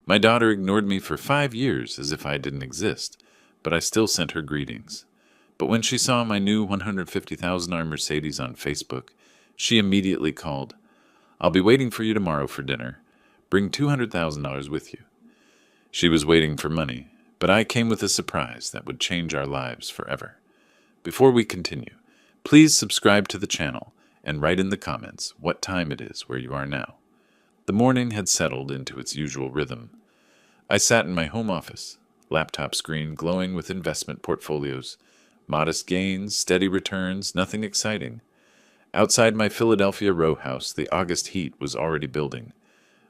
My daughter ignored me for 5 years as if I didn't exist, but I still sent her greetings. But when she saw my new $150,000 Mercedes on Facebook, she immediately called. "I'll be waiting for you tomorrow for dinner. Bring $200,000 with you." She was waiting for money, but I came with a surprise that would change our lives forever. Before we continue, please subscribe to the channel and write in the comments what time it is where you are now. The morning had settled into its usual rhythm. I sat in my home office, laptop screen glowing with investment portfolios. Modest gains, steady returns, nothing exciting. Outside my Philadelphia row house, the August heat was already building.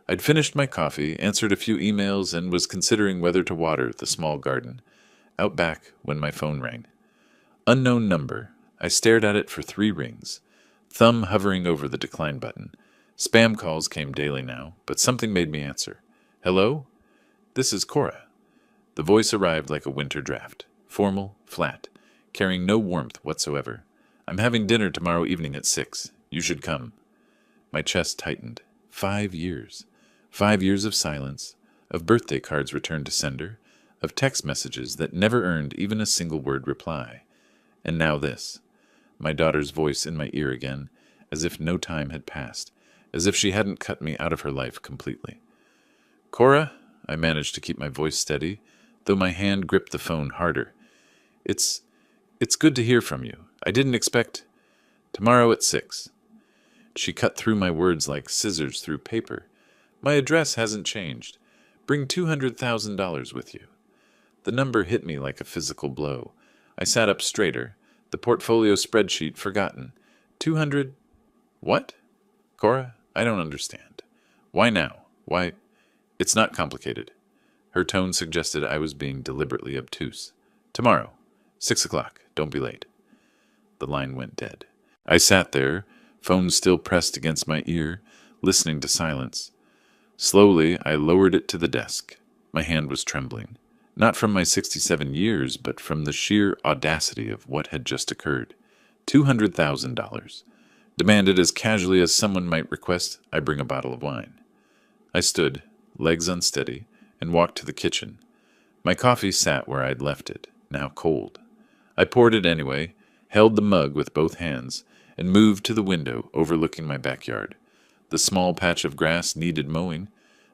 I'd finished my coffee, answered a few emails, and was considering whether to water the small garden out back when my phone rang. Unknown number. I stared at it for 3 rings, thumb hovering over the decline button. Spam calls came daily now, but something made me answer. "Hello? This is Cora." The voice arrived like a winter draft, formal, flat, carrying no warmth whatsoever. "I'm having dinner tomorrow evening at 6. You should come." My chest tightened. 5 years. 5 years of silence, of birthday cards returned to sender, of text messages that never earned even a single word reply. And now this. My daughter's voice in my ear again, as if no time had passed, as if she hadn't cut me out of her life completely. "Cora," I managed to keep my voice steady, though my hand gripped the phone harder. It's good to hear from you. I didn't expect... Tomorrow at 6. She cut through my words like scissors through paper. "My address hasn't changed. Bring $200,000 with you." The number hit me like a physical blow. I sat up straighter, the portfolio spreadsheet forgotten. 200... What? "Cora, I don't understand. Why now? Why... It's not complicated." Her tone suggested I was being deliberately obtuse. "Tomorrow, 6 o'clock. Don't be late." The line went dead. I sat there, phone still pressed against my ear, listening to silence. Slowly, I lowered it to the desk. My hand was trembling, not from my 67 years, but from the sheer audacity of what had just occurred. $200,000. Demanded as casually as someone might request I bring a bottle of wine. I stood, legs unsteady, and walked to the kitchen. My coffee sat where I'd left it, now cold. I poured it anyway, held the mug with both hands, and moved to the window overlooking my backyard. The small patch of grass needed mowing.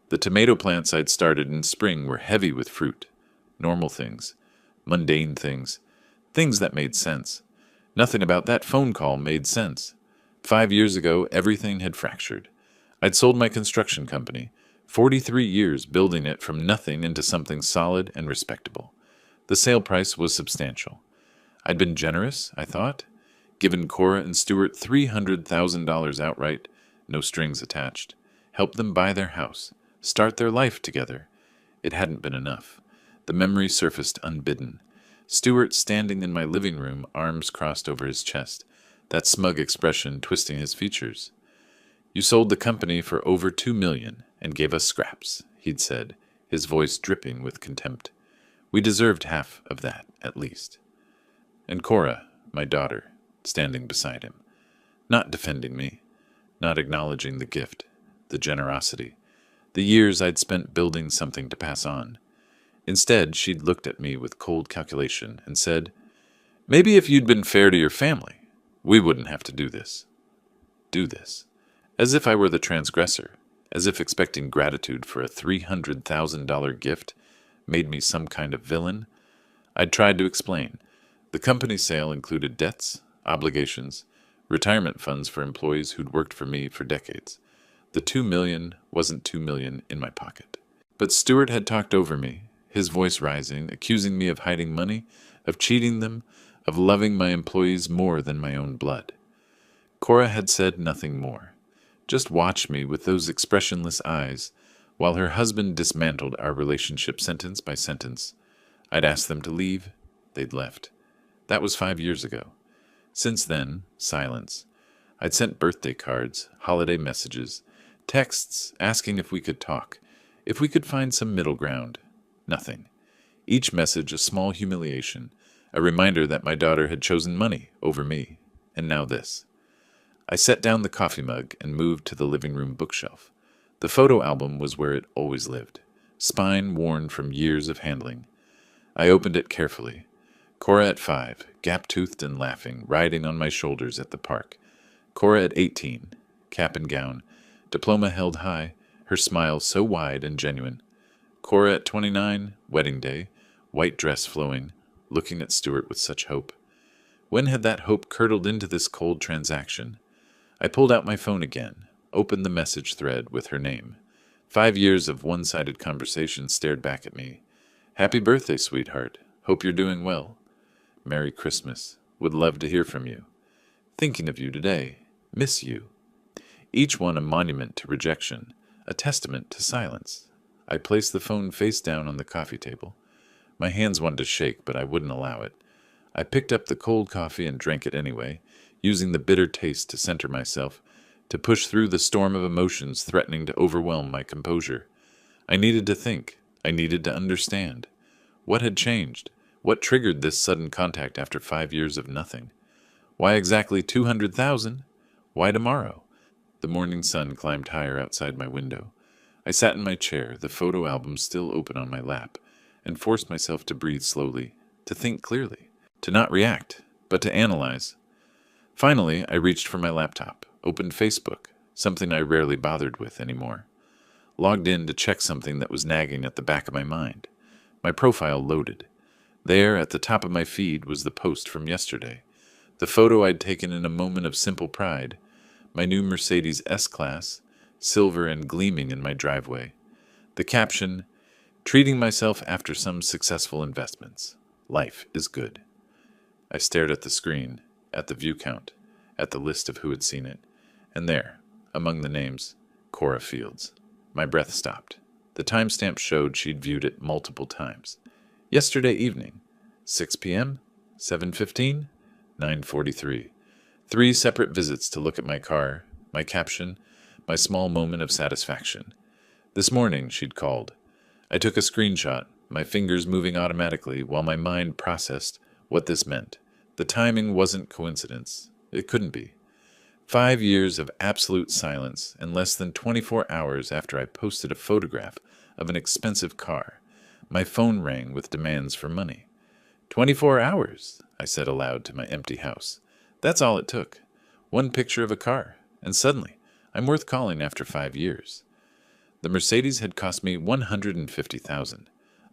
The tomato plants I'd started in spring were heavy with fruit. Normal things. Mundane things. Things that made sense. Nothing about that phone call made sense. 5 years ago, everything had fractured. I'd sold my construction company, 43 years building it from nothing into something solid and respectable. The sale price was substantial. I'd been generous, I thought, given Cora and Stuart $300,000 outright, no strings attached, helped them buy their house, start their life together. It hadn't been enough. The memory surfaced unbidden. Stuart standing in my living room, arms crossed over his chest, that smug expression twisting his features. "You sold the company for over $2 million and gave us scraps," he'd said, his voice dripping with contempt. "We deserved half of that, at least." And Cora, my daughter, standing beside him, not defending me, not acknowledging the gift, the generosity, the years I'd spent building something to pass on. Instead, she'd looked at me with cold calculation and said, "Maybe if you'd been fair to your family, we wouldn't have to do this." Do this. As if I were the transgressor, as if expecting gratitude for a $300,000 gift made me some kind of villain. I'd tried to explain. The company sale included debts, obligations, retirement funds for employees who'd worked for me for decades. The $2 million wasn't $2 million in my pocket. But Stuart had talked over me, his voice rising, accusing me of hiding money, of cheating them, of loving my employees more than my own blood. Cora had said nothing more. Just watched me with those expressionless eyes, while her husband dismantled our relationship sentence by sentence. I'd asked them to leave. They'd left. That was 5 years ago. Since then, silence. I'd sent birthday cards, holiday messages, texts asking if we could talk, if we could find some middle ground. Nothing. Each message a small humiliation, a reminder that my daughter had chosen money over me. And now this. I set down the coffee mug and moved to the living room bookshelf. The photo album was where it always lived. spine worn from years of handling. I opened it carefully. Cora at 5, gap-toothed and laughing, riding on my shoulders at the park. Cora at 18, cap and gown, diploma held high, her smile so wide and genuine. Cora at 29, wedding day, white dress flowing, looking at Stuart with such hope. When had that hope curdled into this cold transaction? I pulled out my phone again, opened the message thread with her name. 5 years of one-sided conversation stared back at me. Happy birthday, sweetheart. Hope you're doing well. Merry Christmas. Would love to hear from you. Thinking of you today. Miss you. Each one a monument to rejection, a testament to silence. I placed the phone face down on the coffee table. My hands wanted to shake, but I wouldn't allow it. I picked up the cold coffee and drank it anyway, using the bitter taste to center myself, to push through the storm of emotions threatening to overwhelm my composure. I needed to think. I needed to understand. What had changed? What triggered this sudden contact after 5 years of nothing? Why exactly 200,000? Why tomorrow? The morning sun climbed higher outside my window. I sat in my chair, the photo album still open on my lap, and forced myself to breathe slowly, to think clearly, to not react, but to analyze. Finally, I reached for my laptop, opened Facebook, something I rarely bothered with anymore. Logged in to check something that was nagging at the back of my mind. My profile loaded. There, at the top of my feed, was the post from yesterday. The photo I'd taken in a moment of simple pride. My new Mercedes S-Class, silver and gleaming in my driveway. The caption, treating myself after some successful investments. Life is good. I stared at the screen, at the view count, at the list of who had seen it, and there, among the names, Cora Fields. My breath stopped. The timestamp showed she'd viewed it multiple times. Yesterday evening, 6 p.m., 7:15, 9:43. 3 separate visits to look at my car, my caption, my small moment of satisfaction. This morning, she'd called. I took a screenshot, my fingers moving automatically while my mind processed what this meant. The timing wasn't coincidence. It couldn't be. 5 years of absolute silence, and less than 24 hours after I posted a photograph of an expensive car, my phone rang with demands for money. 24 hours, I said aloud to my empty house. That's all it took. One picture of a car, and suddenly, I'm worth calling after 5 years. The Mercedes had cost me $150,000.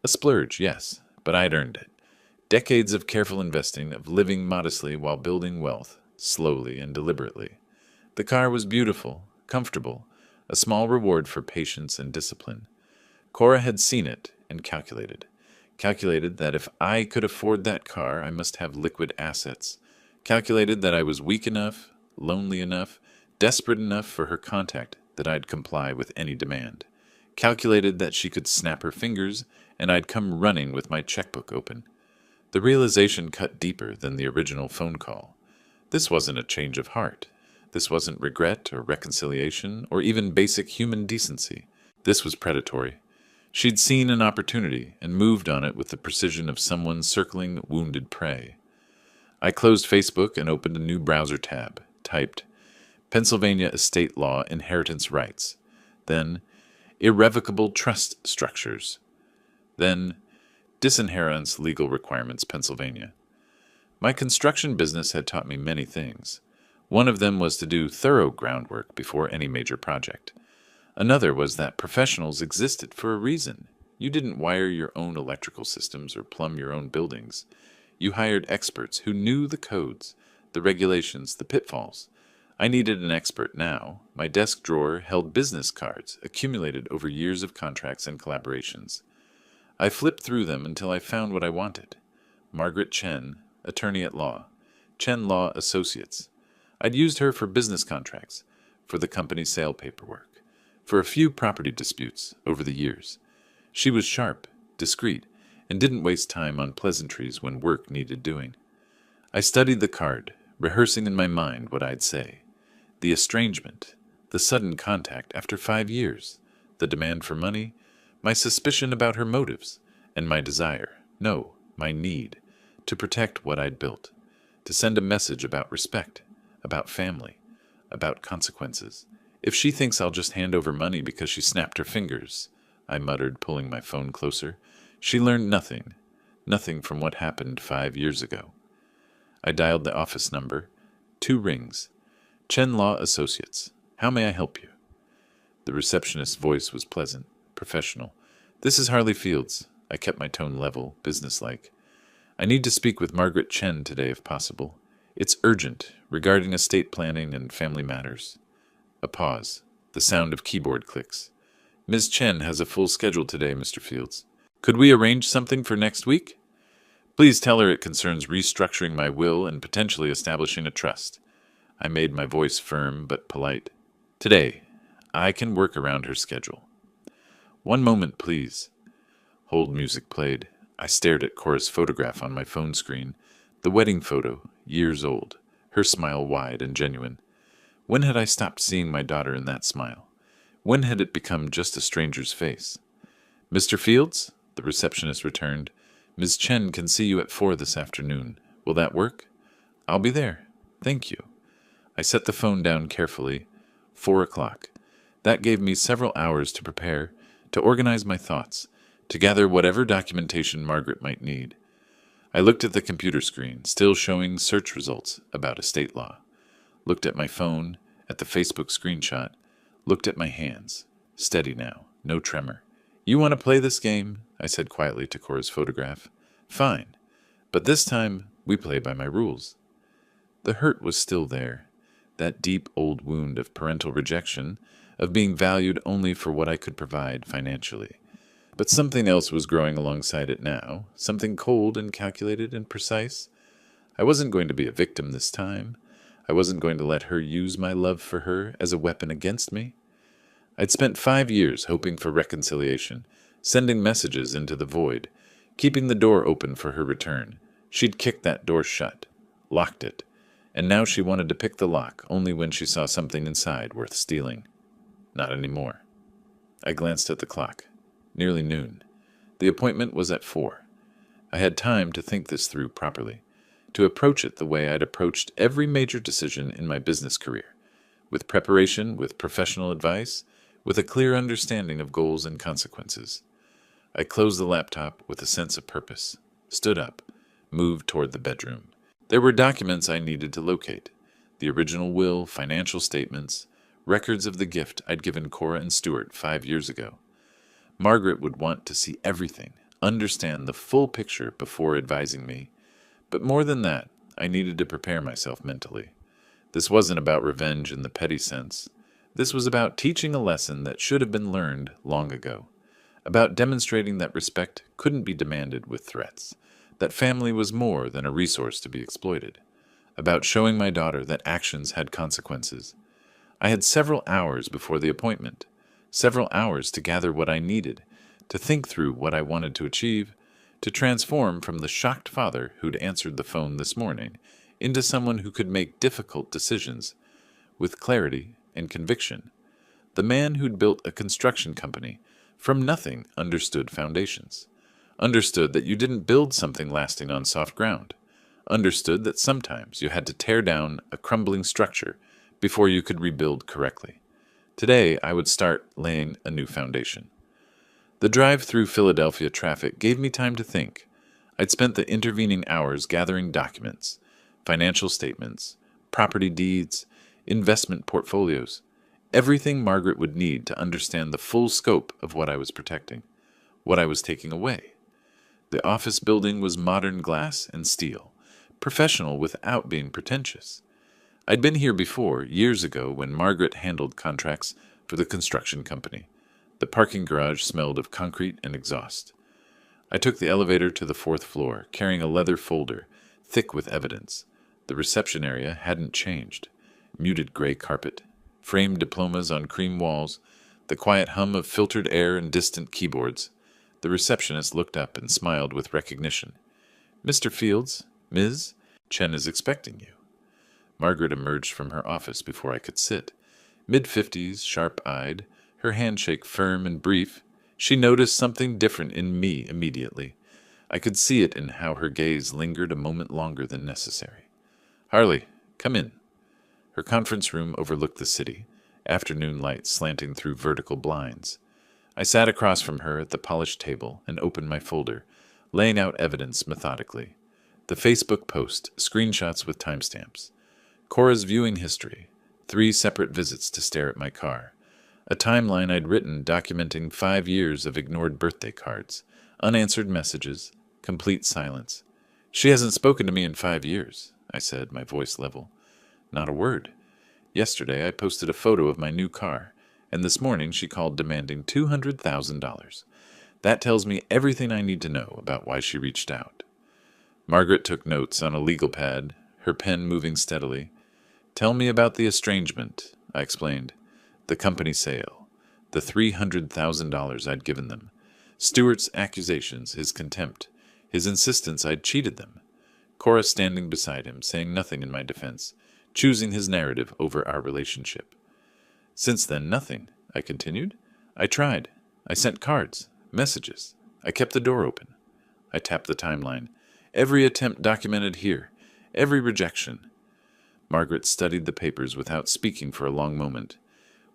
A splurge, yes, but I'd earned it. Decades of careful investing, of living modestly while building wealth, slowly and deliberately. The car was beautiful, comfortable, a small reward for patience and discipline. Cora had seen it and calculated. Calculated that if I could afford that car, I must have liquid assets. Calculated that I was weak enough, lonely enough, desperate enough for her contact that I'd comply with any demand. Calculated that she could snap her fingers and I'd come running with my checkbook open. The realization cut deeper than the original phone call. This wasn't a change of heart. This wasn't regret or reconciliation or even basic human decency. This was predatory. She'd seen an opportunity and moved on it with the precision of someone circling wounded prey. I closed Facebook and opened a new browser tab, typed Pennsylvania Estate Law Inheritance Rights, then Irrevocable Trust Structures, then Disinheritance Legal Requirements, Pennsylvania. My construction business had taught me many things. One of them was to do thorough groundwork before any major project. Another was that professionals existed for a reason. You didn't wire your own electrical systems or plumb your own buildings. You hired experts who knew the codes, the regulations, the pitfalls. I needed an expert now. My desk drawer held business cards accumulated over years of contracts and collaborations. I flipped through them until I found what I wanted. Margaret Chen, attorney at law. Chen Law Associates. I'd used her for business contracts, for the company sale paperwork, for a few property disputes over the years. She was sharp, discreet, and didn't waste time on pleasantries when work needed doing. I studied the card, rehearsing in my mind what I'd say. The estrangement, the sudden contact after 5 years, the demand for money, my suspicion about her motives, and my desire, no, my need, to protect what I'd built, to send a message about respect, about family, about consequences. If she thinks I'll just hand over money because she snapped her fingers, I muttered, pulling my phone closer. She learned nothing. Nothing from what happened 5 years ago. I dialed the office number. 2 rings. Chen Law Associates. How may I help you? The receptionist's voice was pleasant, professional. This is Harley Fields. I kept my tone level, businesslike. I need to speak with Margaret Chen today if possible. It's urgent, regarding estate planning and family matters. A pause. The sound of keyboard clicks. Ms. Chen has a full schedule today, Mr. Fields. Could we arrange something for next week? Please tell her it concerns restructuring my will and potentially establishing a trust. I made my voice firm but polite. Today, I can work around her schedule. One moment, please. Hold music played. I stared at Cora's photograph on my phone screen. The wedding photo, years old. Her smile wide and genuine. When had I stopped seeing my daughter in that smile? When had it become just a stranger's face? Mr. Fields? The receptionist returned. Ms. Chen can see you at 4 this afternoon. Will that work? I'll be there. Thank you. I set the phone down carefully. 4 o'clock. That gave me several hours to prepare, to organize my thoughts, to gather whatever documentation Margaret might need. I looked at the computer screen, still showing search results about estate law. Looked at my phone, at the Facebook screenshot, looked at my hands. Steady now, no tremor. You want to play this game? I said quietly to Cora's photograph. Fine, but this time we play by my rules. The hurt was still there, that deep old wound of parental rejection, of being valued only for what I could provide financially. But something else was growing alongside it now, something cold and calculated and precise. I wasn't going to be a victim this time. I wasn't going to let her use my love for her as a weapon against me. I'd spent 5 years hoping for reconciliation, sending messages into the void, keeping the door open for her return. She'd kicked that door shut, locked it, and now she wanted to pick the lock only when she saw something inside worth stealing. Not anymore. I glanced at the clock. Nearly noon. The appointment was at 4. I had time to think this through properly, to approach it the way I'd approached every major decision in my business career, with preparation, with professional advice, with a clear understanding of goals and consequences. I closed the laptop with a sense of purpose, stood up, moved toward the bedroom. There were documents I needed to locate, the original will, financial statements, records of the gift I'd given Cora and Stuart 5 years ago. Margaret would want to see everything, understand the full picture before advising me. But more than that, I needed to prepare myself mentally. This wasn't about revenge in the petty sense. This was about teaching a lesson that should have been learned long ago, about demonstrating that respect couldn't be demanded with threats, that family was more than a resource to be exploited, about showing my daughter that actions had consequences. I had several hours before the appointment, several hours to gather what I needed, to think through what I wanted to achieve, to transform from the shocked father who'd answered the phone this morning into someone who could make difficult decisions with clarity and conviction. The man who'd built a construction company from nothing understood foundations, understood that you didn't build something lasting on soft ground, understood that sometimes you had to tear down a crumbling structure before you could rebuild correctly. Today, I would start laying a new foundation. The drive through Philadelphia traffic gave me time to think. I'd spent the intervening hours gathering documents, financial statements, property deeds, investment portfolios, everything Margaret would need to understand the full scope of what I was protecting, what I was taking away. The office building was modern glass and steel, professional without being pretentious. I'd been here before, years ago, when Margaret handled contracts for the construction company. The parking garage smelled of concrete and exhaust. I took the elevator to the 4th floor, carrying a leather folder, thick with evidence. The reception area hadn't changed. Muted gray carpet, framed diplomas on cream walls, the quiet hum of filtered air and distant keyboards. The receptionist looked up and smiled with recognition. Mr. Fields, Ms. Chen is expecting you. Margaret emerged from her office before I could sit. Mid-50s, sharp-eyed, her handshake firm and brief. She noticed something different in me immediately. I could see it in how her gaze lingered a moment longer than necessary. Harley, come in. Her conference room overlooked the city, afternoon light slanting through vertical blinds. I sat across from her at the polished table and opened my folder, laying out evidence methodically. The Facebook post, screenshots with timestamps. Cora's viewing history, 3 separate visits to stare at my car. A timeline I'd written documenting 5 years of ignored birthday cards, unanswered messages, complete silence. She hasn't spoken to me in 5 years, I said, my voice level. Not a word. Yesterday I posted a photo of my new car, and this morning she called demanding $200,000. That tells me everything I need to know about why she reached out. Margaret took notes on a legal pad, her pen moving steadily. Tell me about the estrangement, I explained. The company sale, the $300,000 I'd given them, Stuart's accusations, his contempt, his insistence I'd cheated them. Cora standing beside him, saying nothing in my defense, choosing his narrative over our relationship. Since then, nothing, I continued. I tried. I sent cards, messages. I kept the door open. I tapped the timeline. Every attempt documented here. Every rejection. Margaret studied the papers without speaking for a long moment.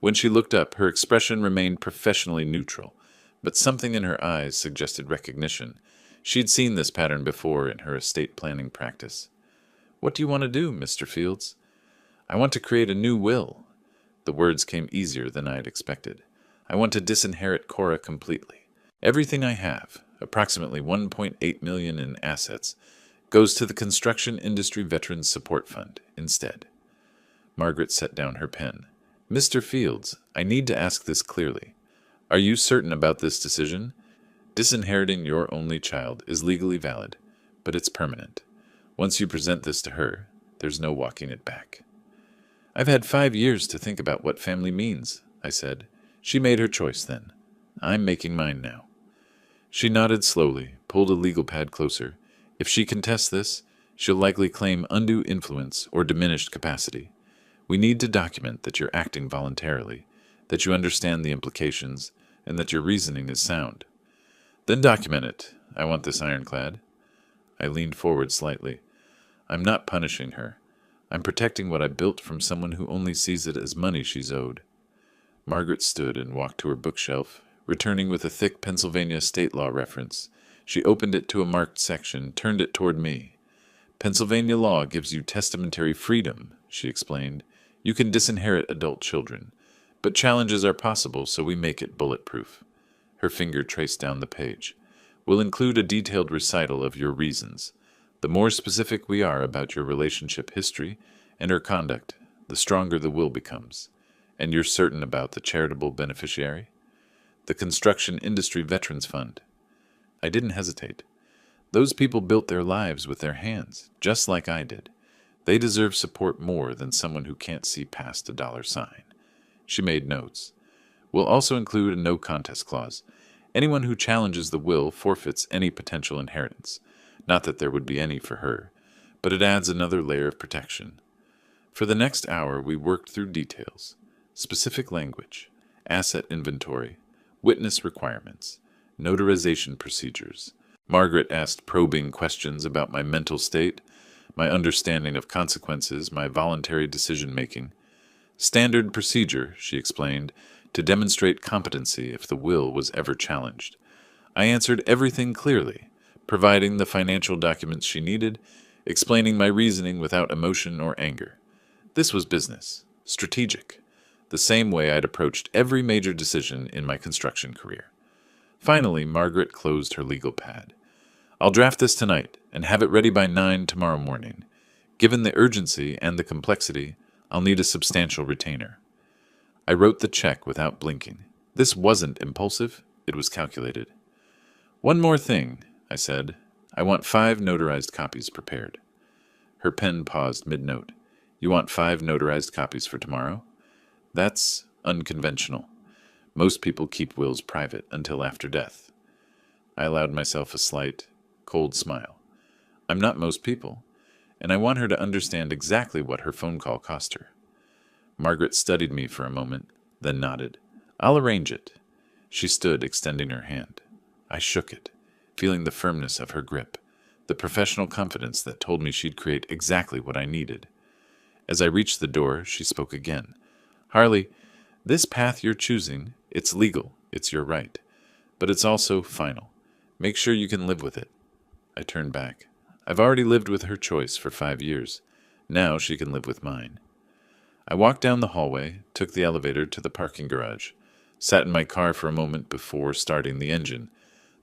When she looked up, her expression remained professionally neutral, but something in her eyes suggested recognition. She'd seen this pattern before in her estate planning practice. What do you want to do, Mr. Fields? I want to create a new will. The words came easier than I had expected. I want to disinherit Cora completely. Everything I have, approximately $1.8 million in assets, goes to the Construction Industry Veterans Support Fund instead. Margaret set down her pen. Mr. Fields, I need to ask this clearly. Are you certain about this decision? Disinheriting your only child is legally valid, but it's permanent. Once you present this to her, there's no walking it back. I've had 5 years to think about what family means, I said. She made her choice then. I'm making mine now. She nodded slowly, pulled a legal pad closer. If she contests this, she'll likely claim undue influence or diminished capacity. We need to document that you're acting voluntarily, that you understand the implications, and that your reasoning is sound. Then document it. I want this ironclad. I leaned forward slightly. I'm not punishing her. I'm protecting what I built from someone who only sees it as money she's owed. Margaret stood and walked to her bookshelf, returning with a thick Pennsylvania state law reference. She opened it to a marked section, turned it toward me. Pennsylvania law gives you testamentary freedom, she explained. You can disinherit adult children, but challenges are possible, so we make it bulletproof. Her finger traced down the page. We'll include a detailed recital of your reasons. The more specific we are about your relationship history and her conduct, the stronger the will becomes. And you're certain about the charitable beneficiary? The Construction Industry Veterans Fund. I didn't hesitate. Those people built their lives with their hands, just like I did. They deserve support more than someone who can't see past a dollar sign. She made notes. We'll also include a no-contest clause. Anyone who challenges the will forfeits any potential inheritance. Not that there would be any for her, but it adds another layer of protection. For the next hour, we worked through details, specific language, asset inventory, witness requirements, notarization procedures. Margaret asked probing questions about my mental state, my understanding of consequences, my voluntary decision-making. Standard procedure, she explained, to demonstrate competency if the will was ever challenged. I answered everything clearly, providing the financial documents she needed, explaining my reasoning without emotion or anger. This was business, strategic, the same way I'd approached every major decision in my construction career. Finally, Margaret closed her legal pad. I'll draft this tonight and have it ready by 9 tomorrow morning. Given the urgency and the complexity, I'll need a substantial retainer. I wrote the check without blinking. This wasn't impulsive, it was calculated. One more thing, I said. I want 5 notarized copies prepared. Her pen paused mid-note. You want 5 notarized copies for tomorrow? That's unconventional. Most people keep wills private until after death. I allowed myself a slight, cold smile. I'm not most people, and I want her to understand exactly what her phone call cost her. Margaret studied me for a moment, then nodded. I'll arrange it. She stood, extending her hand. I shook it, feeling the firmness of her grip, the professional confidence that told me she'd create exactly what I needed. As I reached the door, she spoke again. Harley, this path you're choosing, it's legal, It's your right. But it's also final. Make sure you can live with it. I turned back. I've already lived with her choice for 5 years. Now she can live with mine. I walked down the hallway, took the elevator to the parking garage, sat in my car for a moment before starting the engine.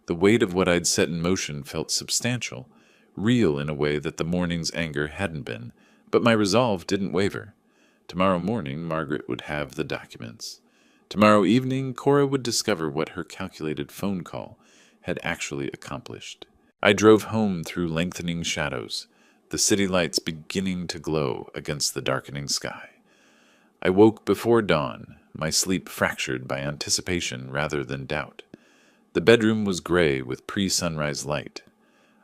The weight of what I'd set in motion felt substantial, real in a way that the morning's anger hadn't been, but my resolve didn't waver. Tomorrow morning, Margaret would have the documents. Tomorrow evening, Cora would discover what her calculated phone call had actually accomplished. I drove home through lengthening shadows, the city lights beginning to glow against the darkening sky. I woke before dawn, my sleep fractured by anticipation rather than doubt. The bedroom was gray with pre-sunrise light.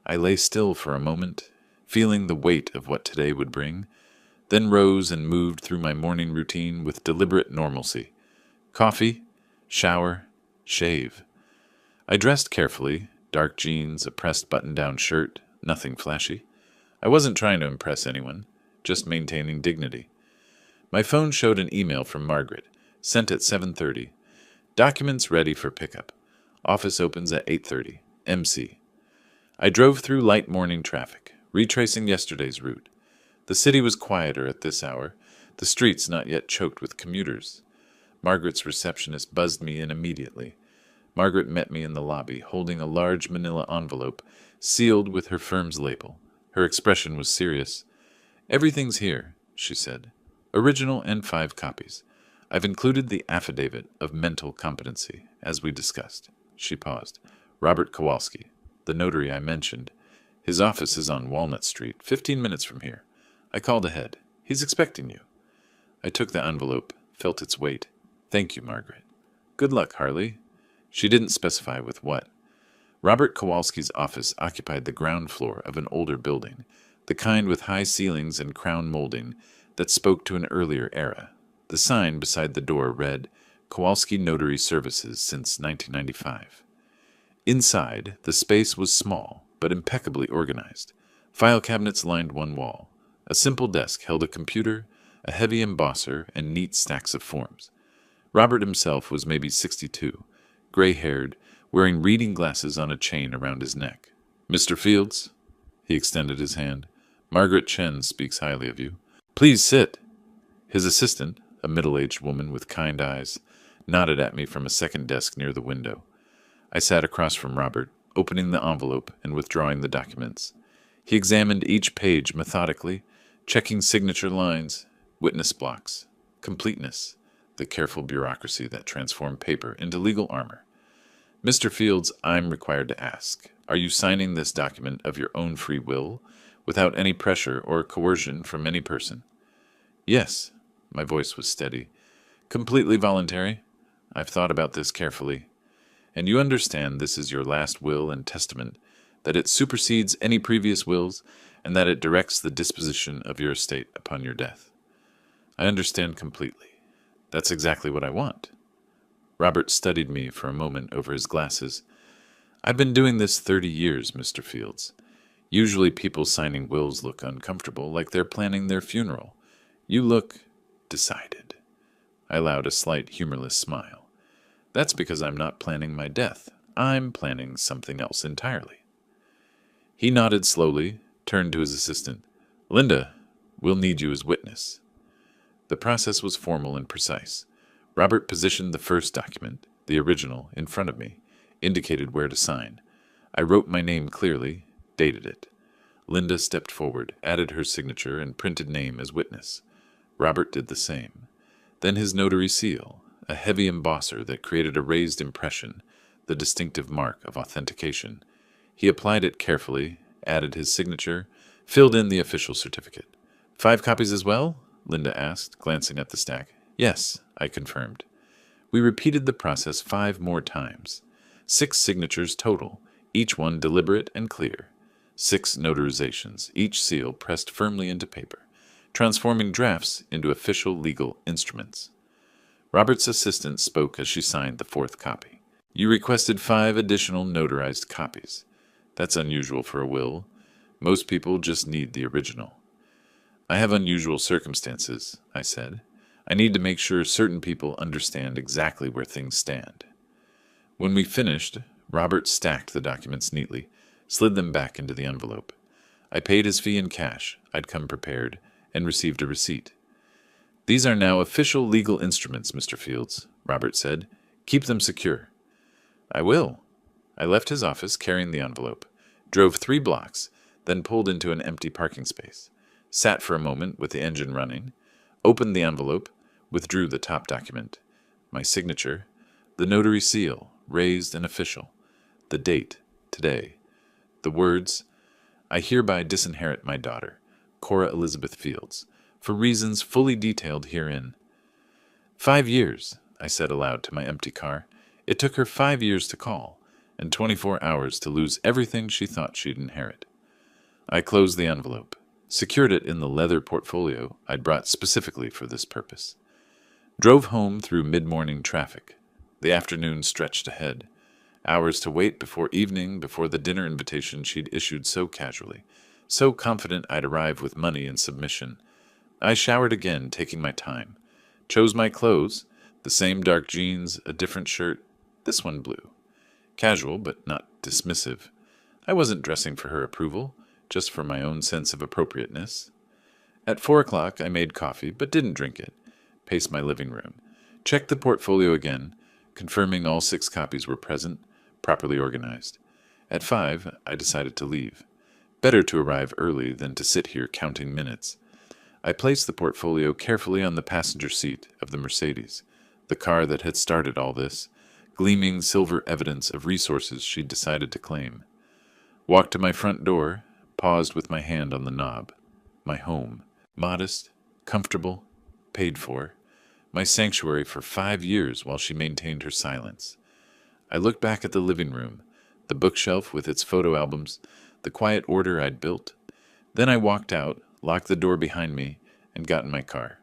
I lay still for a moment, feeling the weight of what today would bring, then rose and moved through my morning routine with deliberate normalcy. Coffee, shower, shave. I dressed carefully, dark jeans, a pressed button-down shirt, nothing flashy. I wasn't trying to impress anyone, just maintaining dignity. My phone showed an email from Margaret, sent at 7:30. Documents ready for pickup. Office opens at 8:30. MC. I drove through light morning traffic, retracing yesterday's route. The city was quieter at this hour, the streets not yet choked with commuters. Margaret's receptionist buzzed me in immediately. Margaret met me in the lobby, holding a large manila envelope, sealed with her firm's label. Her expression was serious. "Everything's here," she said. "Original and 5 copies. I've included the affidavit of mental competency, as we discussed." She paused. "Robert Kowalski, the notary I mentioned. His office is on Walnut Street, 15 minutes from here. I called ahead. He's expecting you." I took the envelope, felt its weight. "Thank you, Margaret." "Good luck, Harley." She didn't specify with what. Robert Kowalski's office occupied the ground floor of an older building, the kind with high ceilings and crown molding that spoke to an earlier era. The sign beside the door read, "Kowalski Notary Services since 1995. Inside, the space was small, but impeccably organized. File cabinets lined one wall. A simple desk held a computer, a heavy embosser, and neat stacks of forms. Robert himself was maybe 62, gray-haired, wearing reading glasses on a chain around his neck. "Mr. Fields?" He extended his hand. "Margaret Chen speaks highly of you. Please sit." His assistant, a middle-aged woman with kind eyes, nodded at me from a second desk near the window. I sat across from Robert, opening the envelope and withdrawing the documents. He examined each page methodically, checking signature lines, witness blocks, completeness, the careful bureaucracy that transformed paper into legal armor. "Mr. Fields, I'm required to ask, are you signing this document of your own free will, without any pressure or coercion from any person?" "Yes." My voice was steady. "Completely voluntary. I've thought about this carefully. And you understand this is your last will and testament, that it supersedes any previous wills, and that it directs the disposition of your estate upon your death." "I understand completely. That's exactly what I want." Robert studied me for a moment over his glasses. "I've been doing this 30 years, Mr. Fields. Usually people signing wills look uncomfortable, like they're planning their funeral. You look decided." I allowed a slight humorless smile. "That's because I'm not planning my death. I'm planning something else entirely." He nodded slowly, turned to his assistant. "Linda, we'll need you as witness." The process was formal and precise. Robert positioned the first document, the original, in front of me, indicated where to sign. I wrote my name clearly, dated it. Linda stepped forward, added her signature, and printed name as witness. Robert did the same. Then his notary seal, a heavy embosser that created a raised impression, the distinctive mark of authentication. He applied it carefully, added his signature, filled in the official certificate. "5 copies as well?" Linda asked, glancing at the stack. "Yes," I confirmed. We repeated the process 5 more times. 6 signatures total, each one deliberate and clear. 6 notarizations, each seal pressed firmly into paper, transforming drafts into official legal instruments. Robert's assistant spoke as she signed the 4th copy. "You requested 5 additional notarized copies. That's unusual for a will. Most people just need the original." "I have unusual circumstances," I said. "I need to make sure certain people understand exactly where things stand." When we finished, Robert stacked the documents neatly, slid them back into the envelope. I paid his fee in cash, I'd come prepared, and received a receipt. "These are now official legal instruments, Mr. Fields," Robert said. "Keep them secure." "I will." I left his office carrying the envelope, drove 3 blocks, then pulled into an empty parking space, sat for a moment with the engine running, opened the envelope, withdrew the top document. My signature, the notary seal, raised and official. The date, today. The words, "I hereby disinherit my daughter, Cora Elizabeth Fields, for reasons fully detailed herein." 5 years, I said aloud to my empty car. It took her 5 years to call, and 24 hours to lose everything she thought she'd inherit. I closed the envelope, secured it in the leather portfolio I'd brought specifically for this purpose. Drove home through mid-morning traffic. The afternoon stretched ahead. Hours to wait before evening, before the dinner invitation she'd issued so casually, so confident I'd arrive with money in submission. I showered again, taking my time. Chose my clothes, the same dark jeans, a different shirt, this one blue. Casual, but not dismissive. I wasn't dressing for her approval, just for my own sense of appropriateness. At 4 o'clock, I made coffee, but didn't drink it. Paced my living room. Checked the portfolio again, confirming all 6 copies were present, properly organized. At 5, I decided to leave. Better to arrive early than to sit here counting minutes. I placed the portfolio carefully on the passenger seat of the Mercedes, the car that had started all this, gleaming silver evidence of resources she'd decided to claim. Walked to my front door, paused with my hand on the knob. My home. Modest, comfortable, paid for. My sanctuary for 5 years while she maintained her silence. I looked back at the living room, the bookshelf with its photo albums, the quiet order I'd built. Then I walked out, locked the door behind me, and got in my car.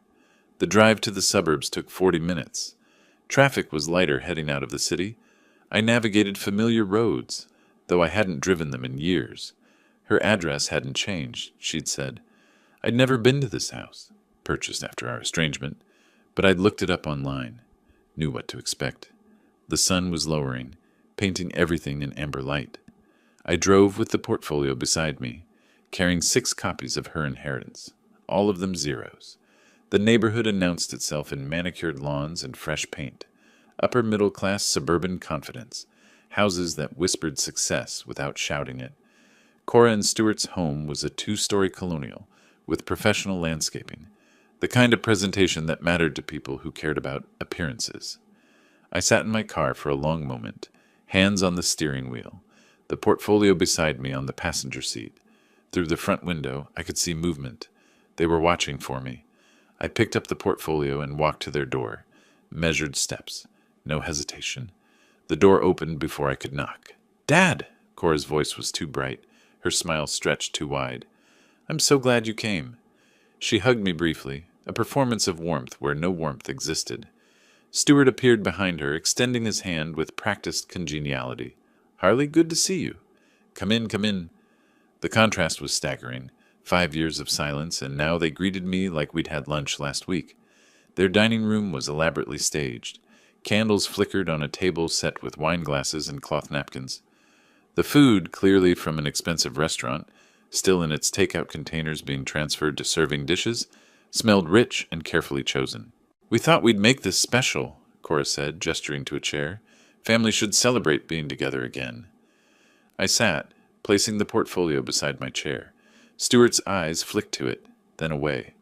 The drive to the suburbs took 40 minutes. Traffic was lighter heading out of the city. I navigated familiar roads, though I hadn't driven them in years. Her address hadn't changed, she'd said. I'd never been to this house, purchased after our estrangement, but I'd looked it up online, knew what to expect. The sun was lowering, painting everything in amber light. I drove with the portfolio beside me, carrying 6 copies of her inheritance, all of them zeros. The neighborhood announced itself in manicured lawns and fresh paint, upper-middle-class suburban confidence, houses that whispered success without shouting it. Cora and Stuart's home was a 2-story colonial with professional landscaping, the kind of presentation that mattered to people who cared about appearances. I sat in my car for a long moment, hands on the steering wheel, the portfolio beside me on the passenger seat. Through the front window, I could see movement. They were watching for me. I picked up the portfolio and walked to their door. Measured steps. No hesitation. The door opened before I could knock. "Dad!" Cora's voice was too bright. Her smile stretched too wide. "I'm so glad you came." She hugged me briefly, a performance of warmth where no warmth existed. Stuart appeared behind her, extending his hand with practiced congeniality. "Harley, good to see you." Come in, come in." The contrast was staggering. 5 years of silence, and now they greeted me like we'd had lunch last week. Their dining room was elaborately staged. Candles flickered on a table set with wine glasses and cloth napkins. The food, clearly from an expensive restaurant, still in its takeout containers being transferred to serving dishes, smelled rich and carefully chosen. "We thought we'd make this special," Cora said, gesturing to a chair. "Families should celebrate being together again." I sat, placing the portfolio beside my chair. Stuart's eyes flicked to it, then away.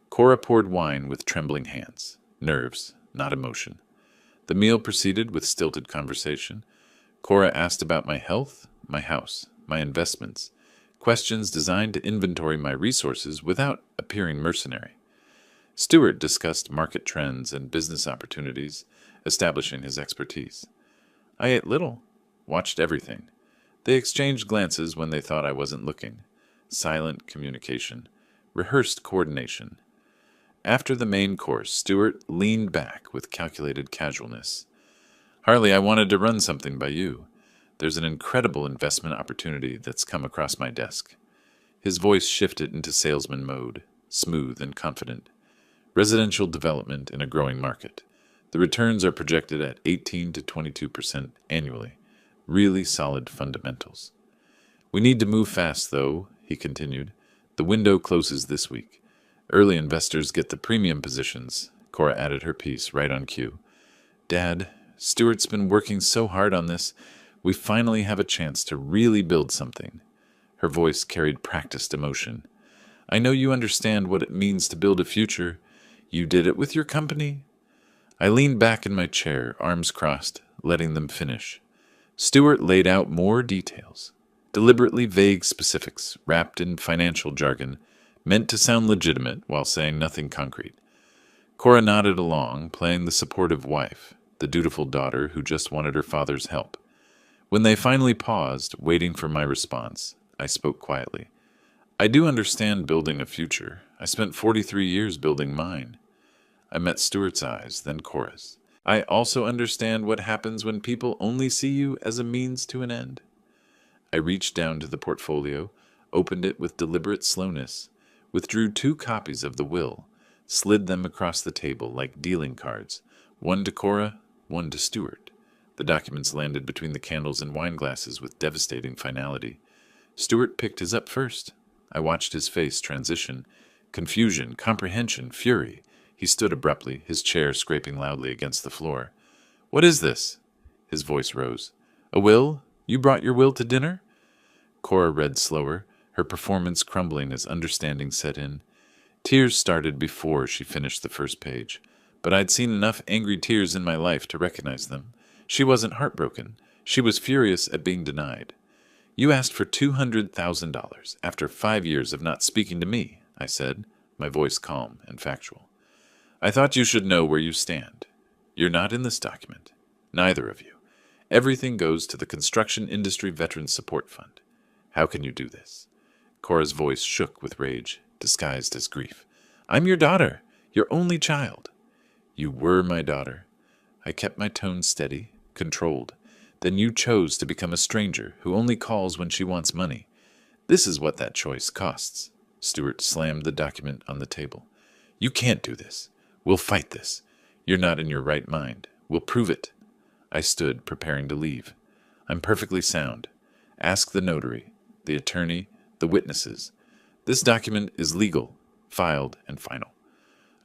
Cora poured wine with trembling hands. Nerves, not emotion. The meal proceeded with stilted conversation. Cora asked about my health, my house, my investments, questions designed to inventory my resources without appearing mercenary. Stuart discussed market trends and business opportunities, establishing his expertise. I ate little, watched everything. They exchanged glances when they thought I wasn't looking. Silent communication, rehearsed coordination. After the main course, Stuart leaned back with calculated casualness. "Harley, I wanted to run something by you. There's an incredible investment opportunity that's come across my desk." His voice shifted into salesman mode, smooth and confident. Residential development in a growing market. The returns are projected at 18 to 22% annually. Really solid fundamentals. We need to move fast, though, he continued. The window closes this week. Early investors get the premium positions. Cora added her piece right on cue. Dad, Stuart's been working so hard on this. We finally have a chance to really build something. Her voice carried practiced emotion. I know you understand what it means to build a future. You did it with your company. I leaned back in my chair, arms crossed, letting them finish. Stuart laid out more details. Deliberately vague specifics, wrapped in financial jargon, meant to sound legitimate while saying nothing concrete. Cora nodded along, playing the supportive wife, the dutiful daughter who just wanted her father's help. When they finally paused, waiting for my response, I spoke quietly. I do understand building a future. I spent 43 years building mine. I met Stuart's eyes, then Cora's. I also understand what happens when people only see you as a means to an end. I reached down to the portfolio, opened it with deliberate slowness, withdrew 2 copies of the will, slid them across the table like dealing cards, one to Cora, one to Stuart. The documents landed between the candles and wine glasses with devastating finality. Stuart picked his up first. I watched his face transition. Confusion, comprehension, fury. He stood abruptly, his chair scraping loudly against the floor. What is this? His voice rose. A will? You brought your will to dinner? Cora read slower, her performance crumbling as understanding set in. Tears started before she finished the first page, but I'd seen enough angry tears in my life to recognize them. She wasn't heartbroken. She was furious at being denied. You asked for $200,000 after 5 years of not speaking to me, I said, my voice calm and factual. I thought you should know where you stand. You're not in this document. Neither of you. Everything goes to the Construction Industry Veterans Support Fund. How can you do this? Cora's voice shook with rage, disguised as grief. I'm your daughter, your only child. You were my daughter. I kept my tone steady, controlled. Then you chose to become a stranger who only calls when she wants money. This is what that choice costs. Stuart slammed the document on the table. You can't do this. We'll fight this. You're not in your right mind. We'll prove it. I stood, preparing to leave. I'm perfectly sound. Ask the notary, the attorney, the witnesses. This document is legal, filed, and final.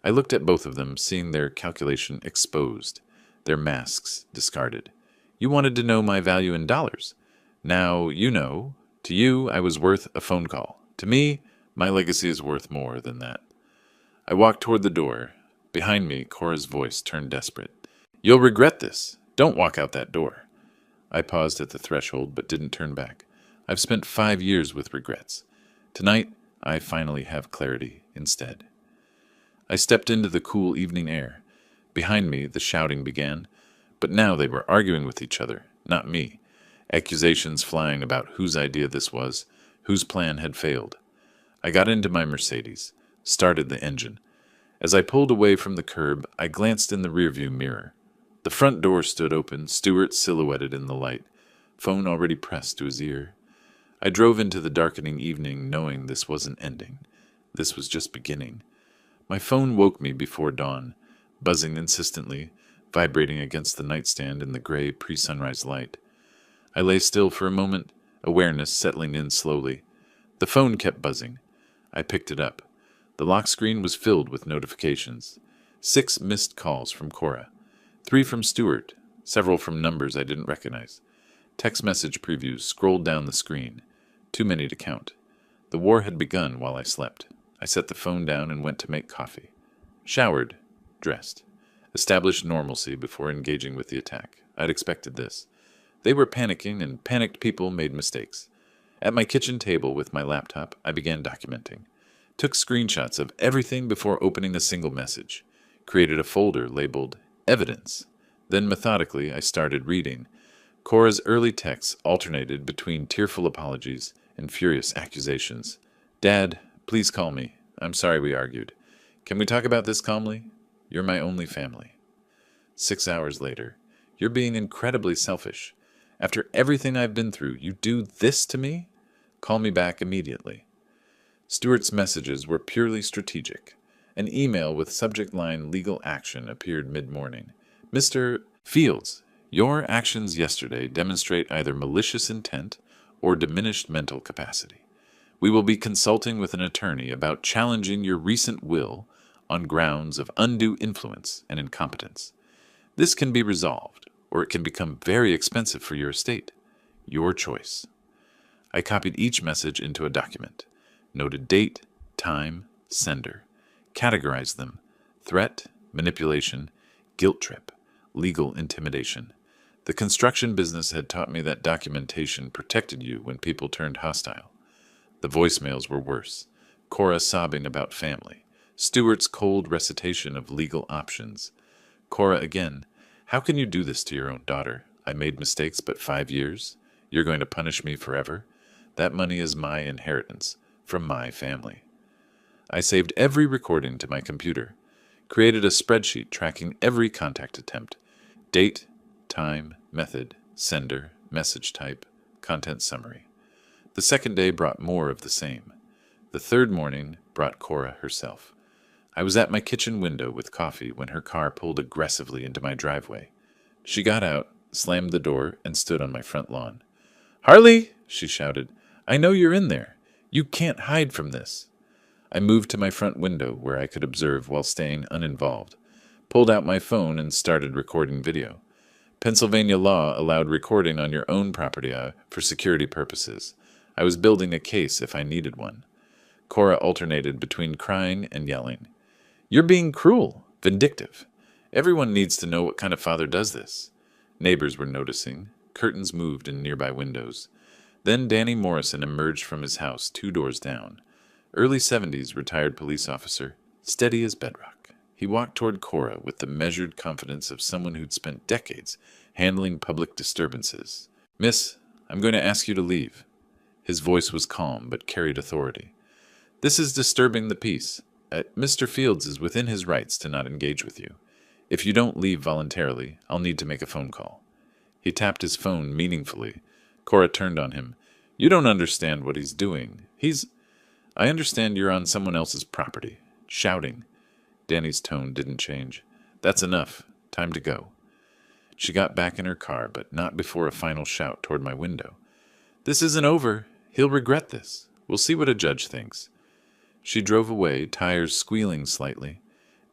I looked at both of them, seeing their calculation exposed, their masks discarded. You wanted to know my value in dollars. Now you know. To you, I was worth a phone call. To me, my legacy is worth more than that. I walked toward the door. Behind me, Cora's voice turned desperate. You'll regret this. Don't walk out that door. I paused at the threshold, but didn't turn back. I've spent 5 years with regrets. Tonight, I finally have clarity instead. I stepped into the cool evening air. Behind me, the shouting began, but now they were arguing with each other, not me. Accusations flying about whose idea this was, whose plan had failed. I got into my Mercedes, started the engine. As I pulled away from the curb, I glanced in the rearview mirror. The front door stood open, Stuart silhouetted in the light, phone already pressed to his ear. I drove into the darkening evening knowing this wasn't ending. This was just beginning. My phone woke me before dawn, buzzing insistently, vibrating against the nightstand in the gray pre-sunrise light. I lay still for a moment, awareness settling in slowly. The phone kept buzzing. I picked it up. The lock screen was filled with notifications. 6 missed calls from Cora. 3 from Stuart, several from numbers I didn't recognize. Text message previews scrolled down the screen. Too many to count. The war had begun while I slept. I set the phone down and went to make coffee. Showered, dressed. Established normalcy before engaging with the attack. I'd expected this. They were panicking, and panicked people made mistakes. At my kitchen table with my laptop, I began documenting. Took screenshots of everything before opening a single message. Created a folder labeled Evidence. Then methodically, I started reading. Cora's early texts alternated between tearful apologies and furious accusations. Dad, please call me. I'm sorry we argued. Can we talk about this calmly? You're my only family. 6 hours later. You're being incredibly selfish. After everything I've been through, you do this to me? Call me back immediately. Stuart's messages were purely strategic. An email with subject line legal action appeared mid-morning. Mr. Fields, your actions yesterday demonstrate either malicious intent or diminished mental capacity. We will be consulting with an attorney about challenging your recent will on grounds of undue influence and incompetence. This can be resolved, or it can become very expensive for your estate. Your choice. I copied each message into a document, noted date, time, sender, categorized them: threat, manipulation, guilt trip, legal intimidation. The construction business had taught me that documentation protected you when people turned hostile. The voicemails were worse. Cora sobbing about family. Stuart's cold recitation of legal options. Cora again, how can you do this to your own daughter? I made mistakes, but 5 years? You're going to punish me forever? That money is my inheritance, from my family. I saved every recording to my computer, created a spreadsheet tracking every contact attempt, date, time, method, sender, message type, content summary. The second day brought more of the same. The third morning brought Cora herself. I was at my kitchen window with coffee when her car pulled aggressively into my driveway. She got out, slammed the door, and stood on my front lawn. "Harley!" she shouted. "I know you're in there. You can't hide from this." I moved to my front window where I could observe while staying uninvolved, pulled out my phone and started recording video. Pennsylvania law allowed recording on your own property for security purposes. I was building a case if I needed one. Cora alternated between crying and yelling. "You're being cruel, vindictive. Everyone needs to know what kind of father does this." Neighbors were noticing. Curtains moved in nearby windows. Then Danny Morrison emerged from his house 2 doors down. Early 70s retired police officer, steady as bedrock. He walked toward Cora with the measured confidence of someone who'd spent decades handling public disturbances. "Miss, I'm going to ask you to leave." His voice was calm but carried authority. "This is disturbing the peace. Mr. Fields is within his rights to not engage with you. If you don't leave voluntarily, I'll need to make a phone call." He tapped his phone meaningfully. Cora turned on him. "You don't understand what he's doing. I understand you're on someone else's property." Shouting. Danny's tone didn't change. "That's enough. Time to go." She got back in her car, but not before a final shout toward my window. "This isn't over. He'll regret this. We'll see what a judge thinks." She drove away, tires squealing slightly.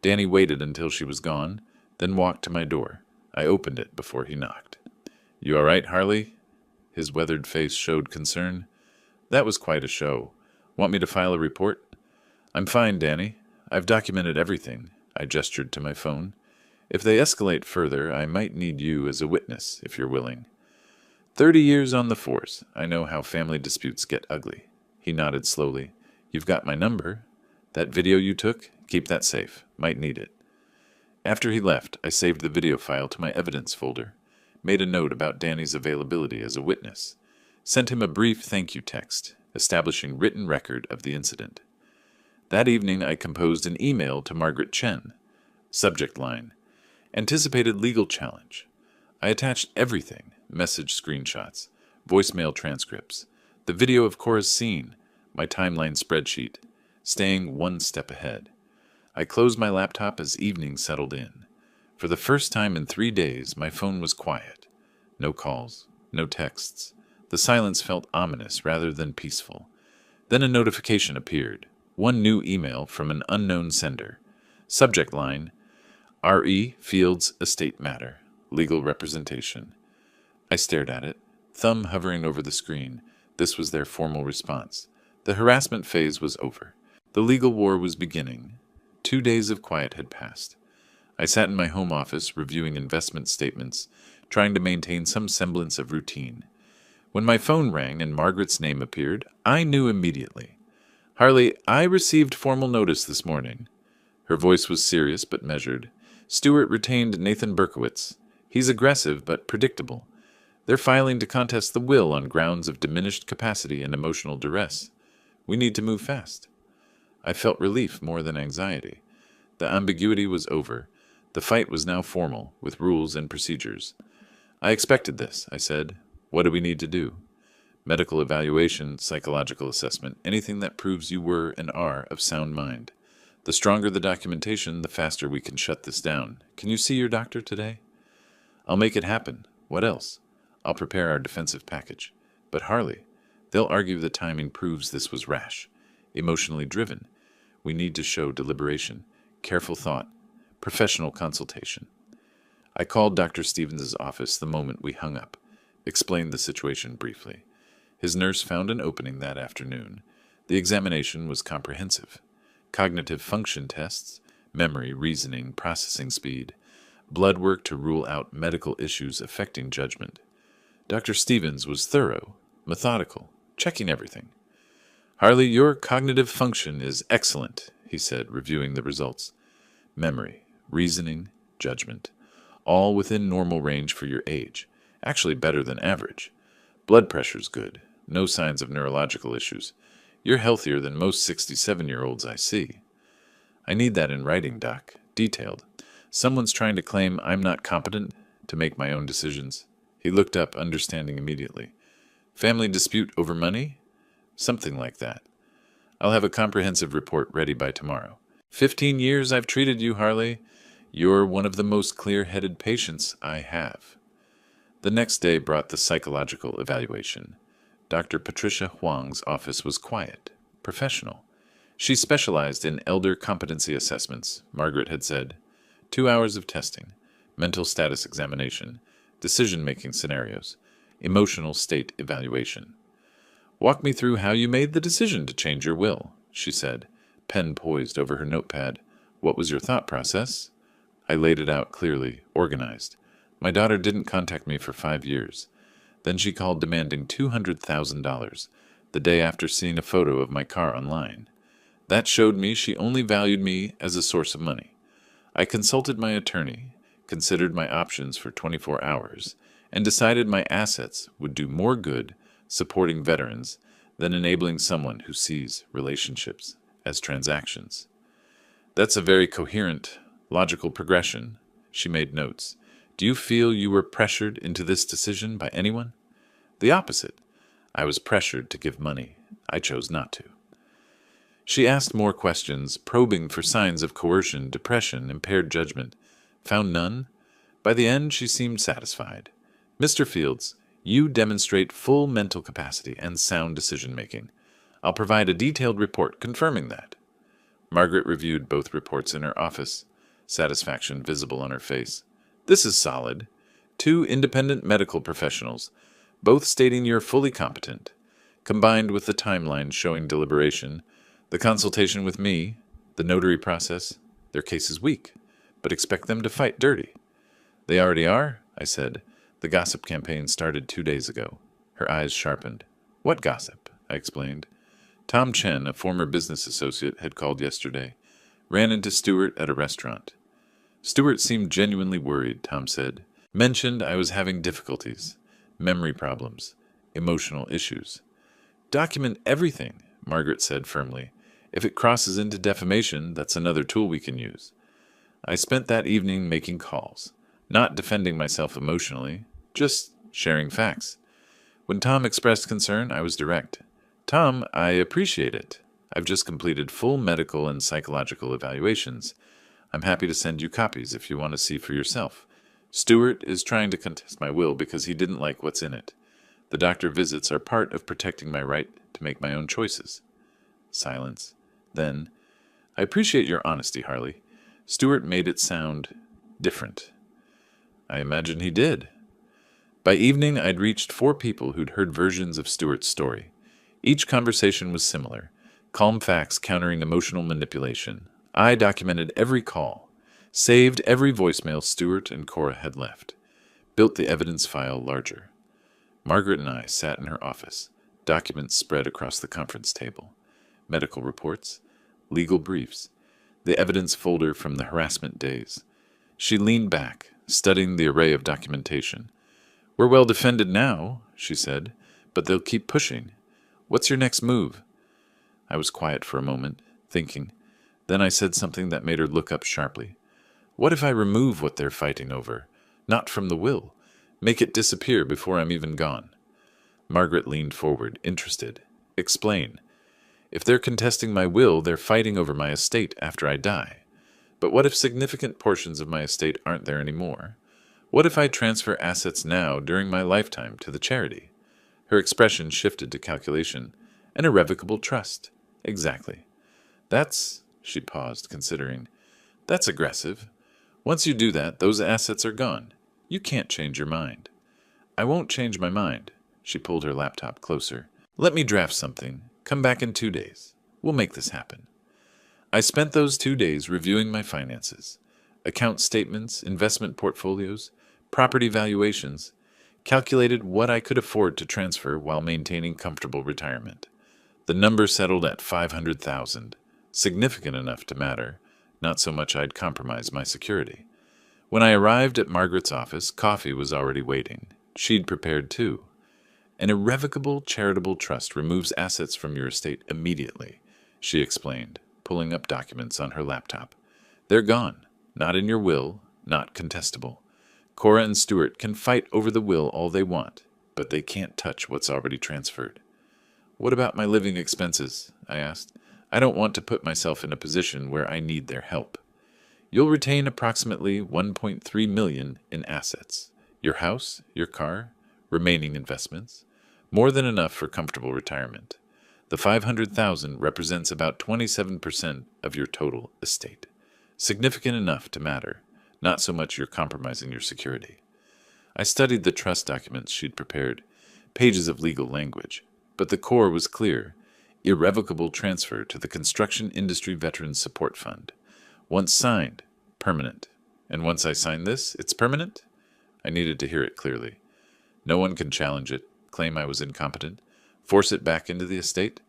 Danny waited until she was gone, then walked to my door. I opened it before he knocked. "You all right, Harley?" His weathered face showed concern. "That was quite a show. Want me to file a report?" "I'm fine, Danny. I've documented everything." I gestured to my phone. "If they escalate further, I might need you as a witness, if you're willing." 30 years on the force. I know how family disputes get ugly." He nodded slowly. "You've got my number. That video you took, keep that safe. Might need it." After he left, I saved the video file to my evidence folder, made a note about Danny's availability as a witness, sent him a brief thank you text, establishing written record of the incident. That evening, I composed an email to Margaret Chen. Subject line: anticipated legal challenge. I attached everything: message screenshots, voicemail transcripts, the video of Cora's scene, my timeline spreadsheet, staying one step ahead. I closed my laptop as evening settled in. For the first time in 3 days, my phone was quiet. No calls, no texts. The silence felt ominous rather than peaceful. Then a notification appeared. One new email from an unknown sender. Subject line: R.E. Fields Estate Matter. Legal representation. I stared at it, thumb hovering over the screen. This was their formal response. The harassment phase was over. The legal war was beginning. 2 days of quiet had passed. I sat in my home office reviewing investment statements, trying to maintain some semblance of routine. When my phone rang and Margaret's name appeared, I knew immediately. "Harley, I received formal notice this morning." Her voice was serious but measured. "Stuart retained Nathan Berkowitz. He's aggressive but predictable. They're filing to contest the will on grounds of diminished capacity and emotional duress. We need to move fast." I felt relief more than anxiety. The ambiguity was over. The fight was now formal, with rules and procedures. "I expected this," I said. "What do we need to do?" "Medical evaluation, psychological assessment, anything that proves you were and are of sound mind. The stronger the documentation, the faster we can shut this down. Can you see your doctor today?" I'll make it happen. What else? I'll prepare our defensive package. But Harley, they'll argue the timing proves this was rash, emotionally driven. We need to show deliberation, careful thought, professional consultation. I called Dr. Stevens' office the moment we hung up, explained the situation briefly. His nurse found an opening that afternoon. The examination was comprehensive. Cognitive function tests, memory, reasoning, processing speed, blood work to rule out medical issues affecting judgment. Dr. Stevens was thorough, methodical, checking everything. Harley, your cognitive function is excellent, he said, reviewing the results. Memory, reasoning, judgment, all within normal range for your age, actually better than average. Blood pressure's good, no signs of neurological issues. You're healthier than most 67-year-olds I see. I need that in writing, Doc, detailed. Someone's trying to claim I'm not competent to make my own decisions. He looked up, understanding immediately. Family dispute over money? Something like that. I'll have a comprehensive report ready by tomorrow. 15 years I've treated you, Harley. You're one of the most clear-headed patients I have. The next day brought the psychological evaluation. Dr. Patricia Huang's office was quiet, professional. She specialized in elder competency assessments, Margaret had said. 2 hours of testing, mental status examination, decision-making scenarios, emotional state evaluation. Walk me through how you made the decision to change your will, she said, pen poised over her notepad. What was your thought process? I laid it out clearly, organized. My daughter didn't contact me for 5 years. Then she called demanding $200,000 the day after seeing a photo of my car online. That showed me she only valued me as a source of money. I consulted my attorney, considered my options for 24 hours, and decided my assets would do more good supporting veterans than enabling someone who sees relationships as transactions. That's a very coherent, logical progression, she made notes. Do you feel you were pressured into this decision by anyone? The opposite. I was pressured to give money. I chose not to. She asked more questions, probing for signs of coercion, depression, impaired judgment. Found none. By the end, she seemed satisfied. Mr. Fields, you demonstrate full mental capacity and sound decision-making. I'll provide a detailed report confirming that. Margaret reviewed both reports in her office, satisfaction visible on her face. This is solid. 2 independent medical professionals, both stating you're fully competent, combined with the timeline showing deliberation, the consultation with me, the notary process. Their case is weak, but expect them to fight dirty. They already are, I said. The gossip campaign started 2 days ago. Her eyes sharpened. What gossip? I explained. Tom Chen, a former business associate, had called yesterday. Ran into Stewart at a restaurant. Stewart seemed genuinely worried, Tom said. Mentioned I was having difficulties, memory problems, emotional issues. Document everything, Margaret said firmly. If it crosses into defamation, that's another tool we can use. I spent that evening making calls, not defending myself emotionally, just sharing facts. When Tom expressed concern, I was direct. Tom, I appreciate it. I've just completed full medical and psychological evaluations. I'm happy to send you copies if you want to see for yourself. Stewart is trying to contest my will because he didn't like what's in it. The doctor visits are part of protecting my right to make my own choices. Silence. Then, I appreciate your honesty, Harley. Stewart made it sound different. I imagine he did. By evening, I'd reached 4 people who'd heard versions of Stewart's story. Each conversation was similar, calm facts countering emotional manipulation. I documented every call, saved every voicemail Stewart and Cora had left, built the evidence file larger. Margaret and I sat in her office, documents spread across the conference table, medical reports, legal briefs, the evidence folder from the harassment days. She leaned back, studying the array of documentation. We're well defended now, she said, but they'll keep pushing. What's your next move? I was quiet for a moment, thinking. Then I said something that made her look up sharply. What if I remove what they're fighting over? Not from the will. Make it disappear before I'm even gone. Margaret leaned forward, interested. Explain. If they're contesting my will, they're fighting over my estate after I die. But what if significant portions of my estate aren't there anymore? What if I transfer assets now during my lifetime to the charity? Her expression shifted to calculation. An irrevocable trust. Exactly. She paused, considering. That's aggressive. Once you do that, those assets are gone. You can't change your mind. I won't change my mind. She pulled her laptop closer. Let me draft something. Come back in 2 days. We'll make this happen. I spent those 2 days reviewing my finances. Account statements, investment portfolios, property valuations, calculated what I could afford to transfer while maintaining comfortable retirement. The number settled at 500,000, significant enough to matter, not so much I'd compromise my security. When I arrived at Margaret's office, coffee was already waiting. She'd prepared too. An irrevocable charitable trust removes assets from your estate immediately, she explained, pulling up documents on her laptop. They're gone, not in your will, not contestable. Cora and Stuart can fight over the will all they want, but they can't touch what's already transferred. What about my living expenses? I asked. I don't want to put myself in a position where I need their help. You'll retain approximately $1.3 million in assets. Your house, your car, remaining investments. More than enough for comfortable retirement. The $500,000 represents about 27% of your total estate. Significant enough to matter, not so much you're compromising your security. I studied the trust documents she'd prepared, pages of legal language, but the core was clear. Irrevocable transfer to the Construction Industry Veterans Support Fund. Once signed, permanent. And once I sign this, it's permanent? I needed to hear it clearly. No one can challenge it, claim I was incompetent, force it back into the estate?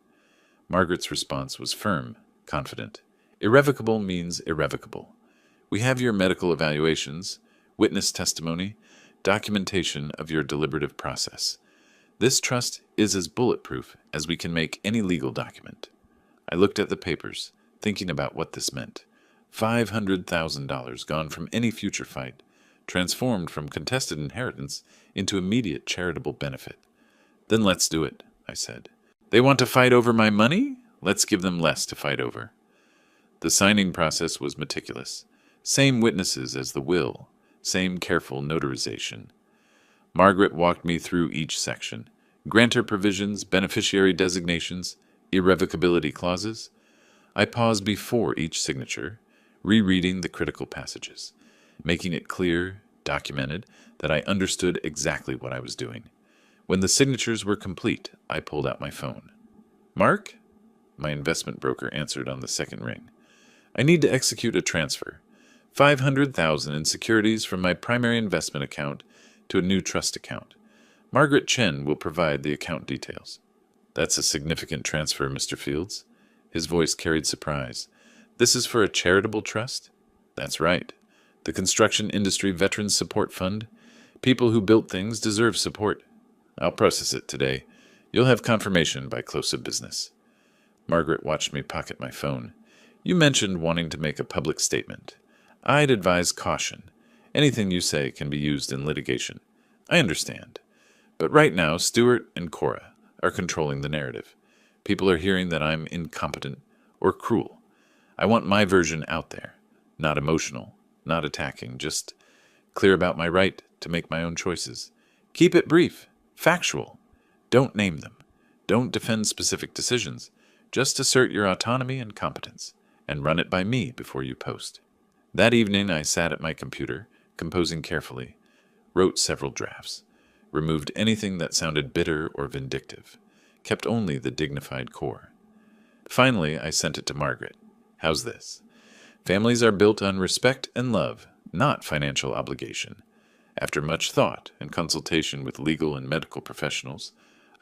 Margaret's response was firm, confident. Irrevocable means irrevocable. We have your medical evaluations, witness testimony, documentation of your deliberative process. This trust is as bulletproof as we can make any legal document. I looked at the papers, thinking about what this meant. $500,000 gone from any future fight, transformed from contested inheritance into immediate charitable benefit. Then let's do it, I said. They want to fight over my money? Let's give them less to fight over. The signing process was meticulous. Same witnesses as the will, same careful notarization. Margaret walked me through each section. Grantor provisions, beneficiary designations, irrevocability clauses. I paused before each signature, rereading the critical passages, making it clear, documented, that I understood exactly what I was doing. When the signatures were complete, I pulled out my phone. Mark? My investment broker answered on the second ring. I need to execute a transfer. $500,000 in securities from my primary investment account to a new trust account. Margaret Chen will provide the account details. That's a significant transfer, Mr. Fields. His voice carried surprise. This is for a charitable trust? That's right. The Construction Industry Veterans Support Fund. People who built things deserve support. I'll process it today. You'll have confirmation by close of business. Margaret watched me pocket my phone. You mentioned wanting to make a public statement. I'd advise caution. Anything you say can be used in litigation. I understand. But right now, Stuart and Cora are controlling the narrative. People are hearing that I'm incompetent or cruel. I want my version out there. Not emotional, not attacking, just clear about my right to make my own choices. Keep it brief, factual. Don't name them. Don't defend specific decisions. Just assert your autonomy and competence, and run it by me before you post. That evening I sat at my computer, composing carefully, wrote several drafts, removed anything that sounded bitter or vindictive, kept only the dignified core. Finally, I sent it to Margaret. How's this? Families are built on respect and love, not financial obligation. After much thought and consultation with legal and medical professionals,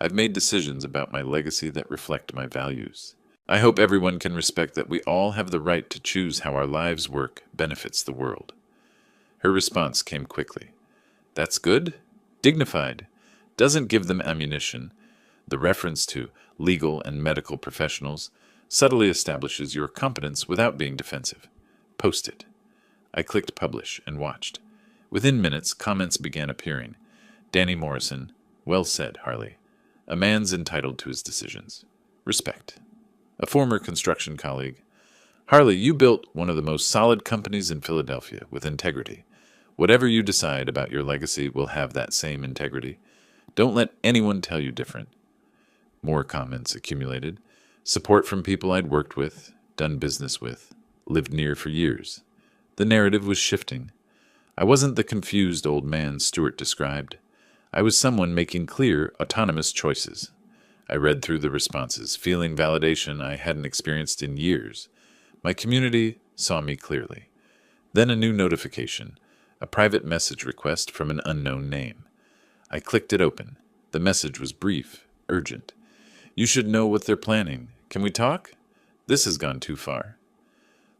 I've made decisions about my legacy that reflect my values. I hope everyone can respect that we all have the right to choose how our lives' work benefits the world. Her response came quickly. That's good? Dignified. Doesn't give them ammunition. The reference to legal and medical professionals subtly establishes your competence without being defensive. Post it. I clicked publish and watched. Within minutes, comments began appearing. Danny Morrison. Well said, Harley. A man's entitled to his decisions. Respect. A former construction colleague. Harley, you built one of the most solid companies in Philadelphia with integrity. Whatever you decide about your legacy will have that same integrity. Don't let anyone tell you different. More comments accumulated. Support from people I'd worked with, done business with, lived near for years. The narrative was shifting. I wasn't the confused old man Stewart described. I was someone making clear, autonomous choices. I read through the responses, feeling validation I hadn't experienced in years. My community saw me clearly. Then a new notification, a private message request from an unknown name. I clicked it open. The message was brief, urgent. You should know what they're planning. Can we talk? This has gone too far.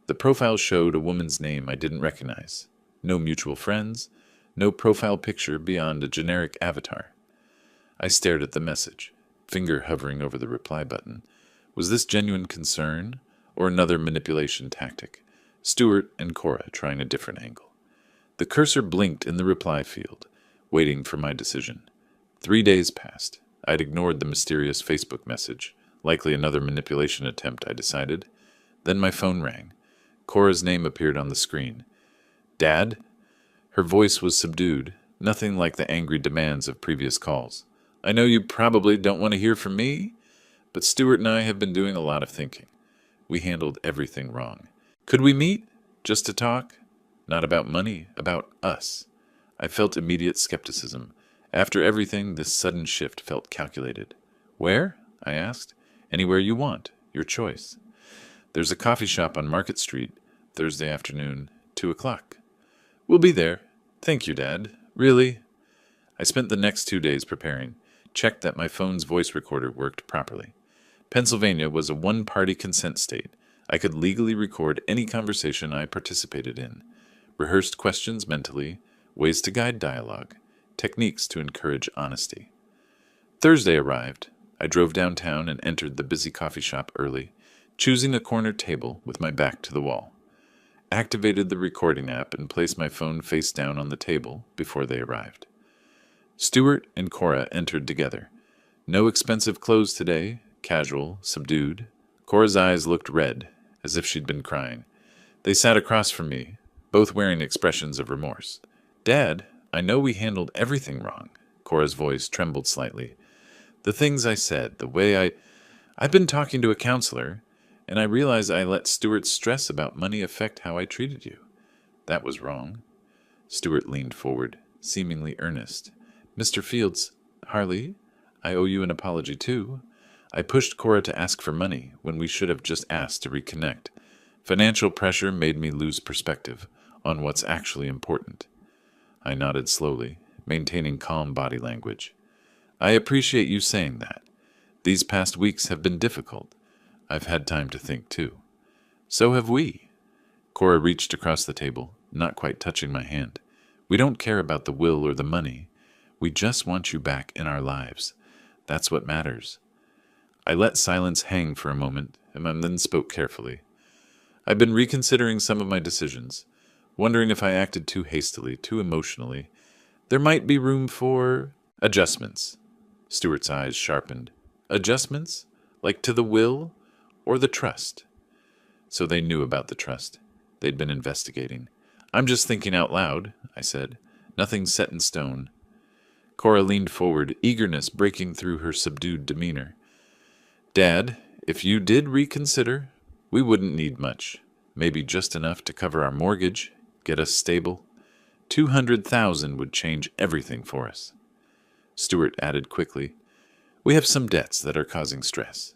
The profile showed a woman's name I didn't recognize. No mutual friends, no profile picture beyond a generic avatar. I stared at the message, finger hovering over the reply button. Was this genuine concern or another manipulation tactic? Stewart and Cora trying a different angle. The cursor blinked in the reply field, waiting for my decision. 3 days passed. I'd ignored the mysterious Facebook message, likely another manipulation attempt, I decided. Then my phone rang. Cora's name appeared on the screen. Dad? Her voice was subdued, nothing like the angry demands of previous calls. I know you probably don't want to hear from me, but Stewart and I have been doing a lot of thinking. We handled everything wrong. Could we meet? Just to talk? Not about money, about us. I felt immediate skepticism. After everything, this sudden shift felt calculated. Where? I asked. Anywhere you want. Your choice. There's a coffee shop on Market Street, Thursday afternoon, 2 o'clock. We'll be there. Thank you, Dad. Really? I spent the next 2 days preparing, checked that my phone's voice recorder worked properly. Pennsylvania was a one-party consent state. I could legally record any conversation I participated in. Rehearsed questions mentally, ways to guide dialogue, techniques to encourage honesty. Thursday arrived. I drove downtown and entered the busy coffee shop early, choosing a corner table with my back to the wall. Activated the recording app and placed my phone face down on the table before they arrived. Stewart and Cora entered together. No expensive clothes today, casual, subdued. Cora's eyes looked red, as if she'd been crying. They sat across from me, both wearing expressions of remorse. Dad, I know we handled everything wrong. Cora's voice trembled slightly. The things I said, the way I've been talking to a counselor, and I realize I let Stewart's stress about money affect how I treated you. That was wrong. Stewart leaned forward, seemingly earnest. Mr. Fields, Harley, I owe you an apology too. I pushed Cora to ask for money when we should have just asked to reconnect. Financial pressure made me lose perspective on what's actually important. I nodded slowly, maintaining calm body language. I appreciate you saying that. These past weeks have been difficult. I've had time to think, too. So have we. Cora reached across the table, not quite touching my hand. We don't care about the will or the money. We just want you back in our lives. That's what matters. I let silence hang for a moment, and then spoke carefully. I've been reconsidering some of my decisions, wondering if I acted too hastily, too emotionally. There might be room for adjustments. Stewart's eyes sharpened. Adjustments? Like to the will or the trust? So they knew about the trust. They'd been investigating. I'm just thinking out loud, I said. Nothing set in stone. Cora leaned forward, eagerness breaking through her subdued demeanor. Dad, if you did reconsider, we wouldn't need much. Maybe just enough to cover our mortgage, get us stable. 200,000 would change everything for us. Stewart added quickly, we have some debts that are causing stress.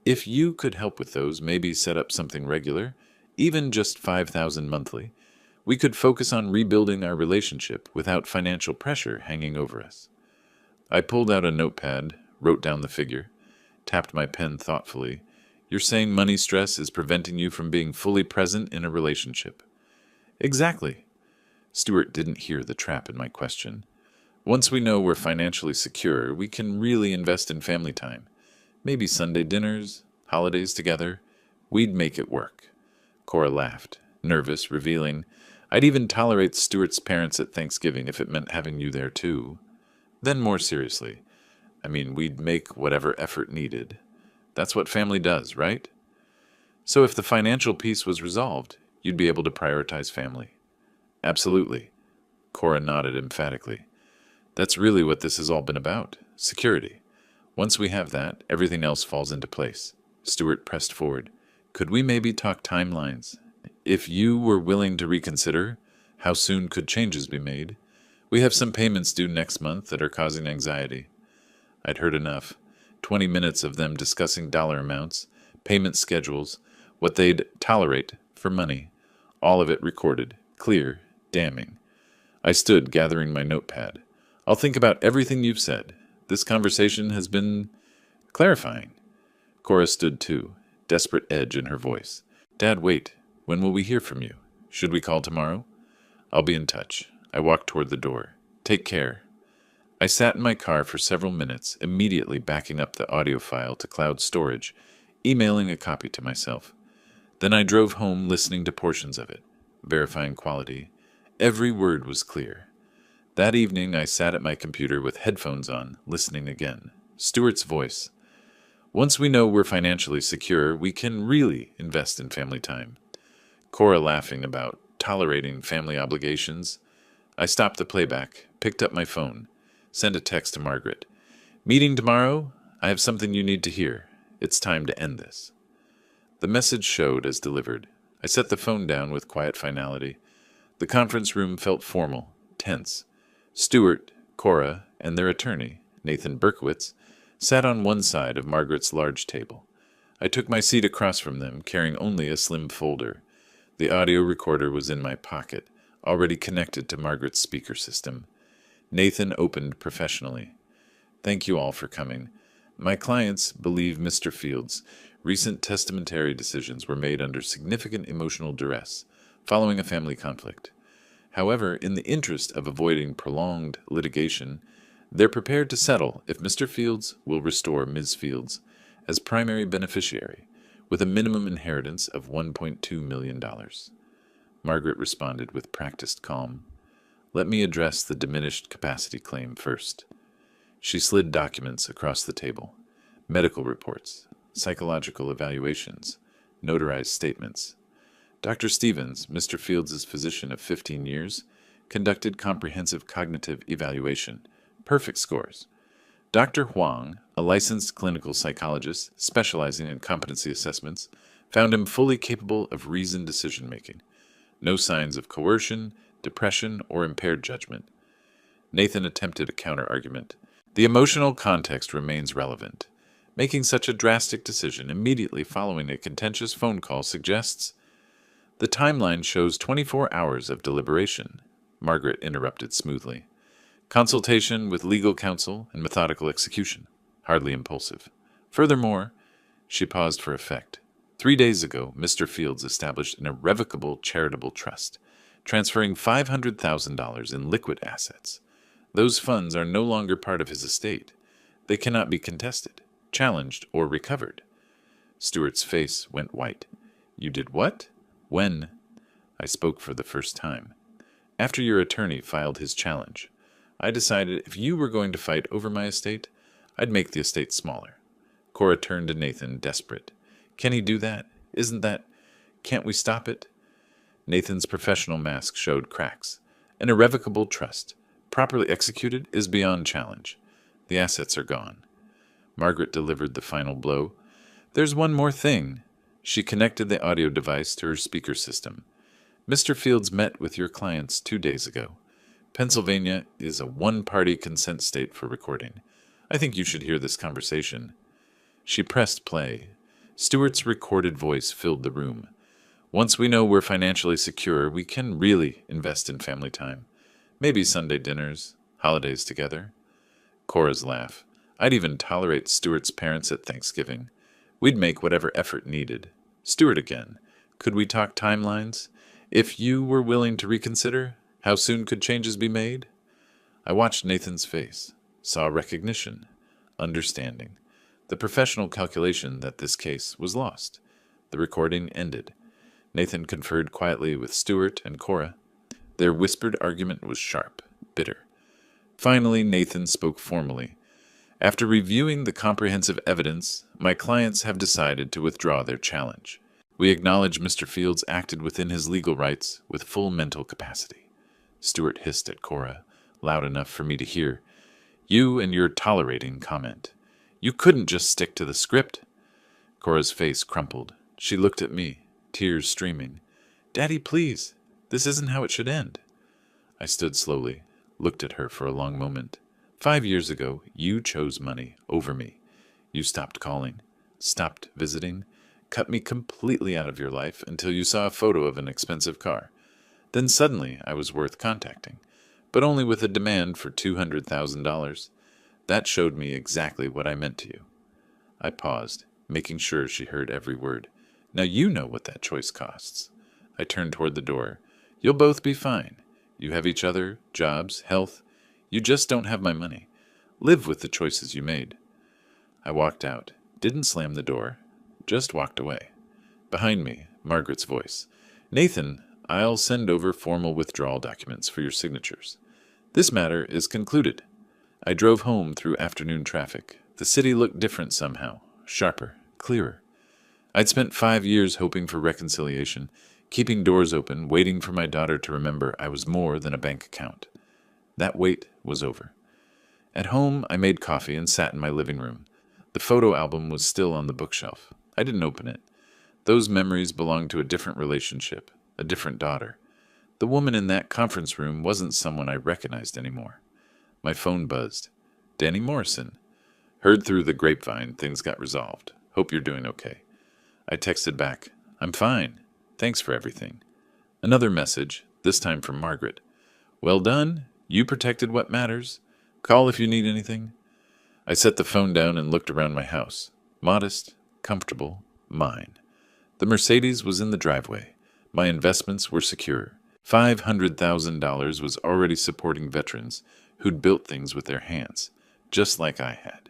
If you could help with those, maybe set up something regular, even just 5,000 monthly, we could focus on rebuilding our relationship without financial pressure hanging over us. I pulled out a notepad, wrote down the figure, tapped my pen thoughtfully. You're saying money stress is preventing you from being fully present in a relationship. Exactly. Stewart didn't hear the trap in my question. Once we know we're financially secure, we can really invest in family time. Maybe Sunday dinners, holidays together. We'd make it work. Cora laughed, nervous, revealing, I'd even tolerate Stewart's parents at Thanksgiving if it meant having you there too. Then more seriously, we'd make whatever effort needed. That's what family does, right? So if the financial piece was resolved, you'd be able to prioritize family. Absolutely. Cora nodded emphatically. That's really what this has all been about. Security. Once we have that, everything else falls into place. Stewart pressed forward. Could we maybe talk timelines? If you were willing to reconsider, how soon could changes be made? We have some payments due next month that are causing anxiety. I'd heard enough. 20 minutes of them discussing dollar amounts, payment schedules, what they'd tolerate for money. All of it recorded, clear, damning. I stood, gathering my notepad. I'll think about everything you've said. This conversation has been clarifying. Cora stood too, desperate edge in her voice. Dad, wait. When will we hear from you? Should we call tomorrow? I'll be in touch. I walked toward the door. Take care. I sat in my car for several minutes, immediately backing up the audio file to cloud storage, emailing a copy to myself. Then I drove home listening to portions of it, verifying quality. Every word was clear. That evening I sat at my computer with headphones on, listening again. Stewart's voice. Once we know we're financially secure, we can really invest in family time. Cora laughing about tolerating family obligations. I stopped the playback, picked up my phone, sent a text to Margaret. Meeting tomorrow? I have something you need to hear. It's time to end this. The message showed as delivered. I set the phone down with quiet finality. The conference room felt formal, tense. Stewart, Cora, and their attorney, Nathan Berkowitz, sat on one side of Margaret's large table. I took my seat across from them, carrying only a slim folder. The audio recorder was in my pocket, already connected to Margaret's speaker system. Nathan opened professionally. Thank you all for coming. My clients believe Mr. Fields' recent testamentary decisions were made under significant emotional duress, following a family conflict. However, in the interest of avoiding prolonged litigation, they're prepared to settle if Mr. Fields will restore Ms. Fields as primary beneficiary, with a minimum inheritance of $1.2 million. Margaret responded with practiced calm. Let me address the diminished capacity claim first. She slid documents across the table. Medical reports, psychological evaluations, notarized statements. Dr. Stevens, Mr. Fields' physician of 15 years, conducted comprehensive cognitive evaluation. Perfect scores. Dr. Huang, a licensed clinical psychologist specializing in competency assessments, found him fully capable of reasoned decision-making. No signs of coercion, depression, or impaired judgment. Nathan attempted a counter-argument. The emotional context remains relevant. Making such a drastic decision immediately following a contentious phone call suggests... The timeline shows 24 hours of deliberation, Margaret interrupted smoothly. Consultation with legal counsel and methodical execution, hardly impulsive. Furthermore, she paused for effect. 3 days ago, Mr. Fields established an irrevocable charitable trust, transferring $500,000 in liquid assets. Those funds are no longer part of his estate. They cannot be contested, challenged, or recovered. Stewart's face went white. You did what? When? I spoke for the first time. After your attorney filed his challenge, I decided if you were going to fight over my estate, I'd make the estate smaller. Cora turned to Nathan, desperate. Can he do that? Isn't that... Can't we stop it? Nathan's professional mask showed cracks. An irrevocable trust, properly executed, is beyond challenge. The assets are gone. Margaret delivered the final blow. There's one more thing. She connected the audio device to her speaker system. Mr. Fields met with your clients 2 days ago. Pennsylvania is a one-party consent state for recording. I think you should hear this conversation. She pressed play. Stewart's recorded voice filled the room. Once we know we're financially secure, we can really invest in family time. Maybe Sunday dinners, holidays together. Cora's laugh. I'd even tolerate Stewart's parents at Thanksgiving. We'd make whatever effort needed. Stewart again. Could we talk timelines? If you were willing to reconsider, how soon could changes be made? I watched Nathan's face, saw recognition, understanding, the professional calculation that this case was lost. The recording ended. Nathan conferred quietly with Stewart and Cora. Their whispered argument was sharp, bitter. Finally, Nathan spoke formally. After reviewing the comprehensive evidence, my clients have decided to withdraw their challenge. We acknowledge Mr. Fields acted within his legal rights with full mental capacity. Stuart hissed at Cora, loud enough for me to hear. You and your tolerating comment. You couldn't just stick to the script. Cora's face crumpled. She looked at me, tears streaming. Daddy, please. This isn't how it should end. I stood slowly, looked at her for a long moment. 5 years ago, you chose money over me. You stopped calling, stopped visiting, cut me completely out of your life until you saw a photo of an expensive car. Then suddenly I was worth contacting, but only with a demand for $200,000. That showed me exactly what I meant to you. I paused, making sure she heard every word. Now you know what that choice costs. I turned toward the door. You'll both be fine. You have each other, jobs, health. You just don't have my money. Live with the choices you made. I walked out, didn't slam the door, just walked away. Behind me, Margaret's voice. Nathan, I'll send over formal withdrawal documents for your signatures. This matter is concluded. I drove home through afternoon traffic. The city looked different somehow, sharper, clearer. I'd spent 5 years hoping for reconciliation, keeping doors open, waiting for my daughter to remember I was more than a bank account. That wait was over. At home, I made coffee and sat in my living room. The photo album was still on the bookshelf. I didn't open it. Those memories belonged to a different relationship, a different daughter. The woman in that conference room wasn't someone I recognized anymore. My phone buzzed. Danny Morrison. Heard through the grapevine things got resolved. Hope you're doing okay. I texted back. I'm fine. Thanks for everything. Another message, this time from Margaret. Well done. You protected what matters. Call if you need anything. I set the phone down and looked around my house. Modest, comfortable, mine. The Mercedes was in the driveway. My investments were secure. $500,000 was already supporting veterans who'd built things with their hands, just like I had.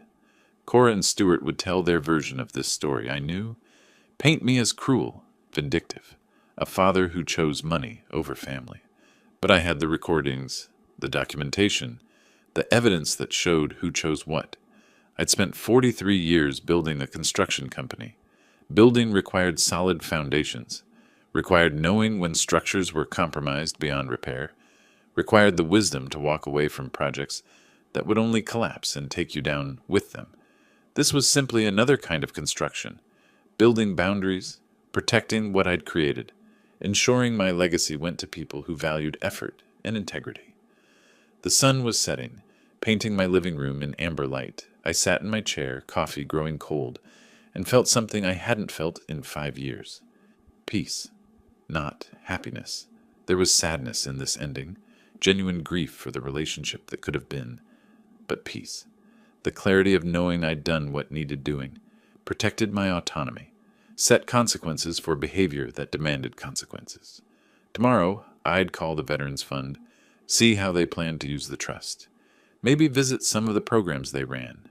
Cora and Stuart would tell their version of this story, I knew. Paint me as cruel, vindictive, a father who chose money over family. But I had the recordings, the documentation, the evidence that showed who chose what. I'd spent 43 years building a construction company. Building required solid foundations, required knowing when structures were compromised beyond repair, required the wisdom to walk away from projects that would only collapse and take you down with them. This was simply another kind of construction, building boundaries, protecting what I'd created, ensuring my legacy went to people who valued effort and integrity. The sun was setting, painting my living room in amber light. I sat in my chair, coffee growing cold, and felt something I hadn't felt in 5 years. Peace, not happiness. There was sadness in this ending, genuine grief for the relationship that could have been, but peace. The clarity of knowing I'd done what needed doing, protected my autonomy, set consequences for behavior that demanded consequences. Tomorrow, I'd call the Veterans Fund, see how they planned to use the trust. Maybe visit some of the programs they ran.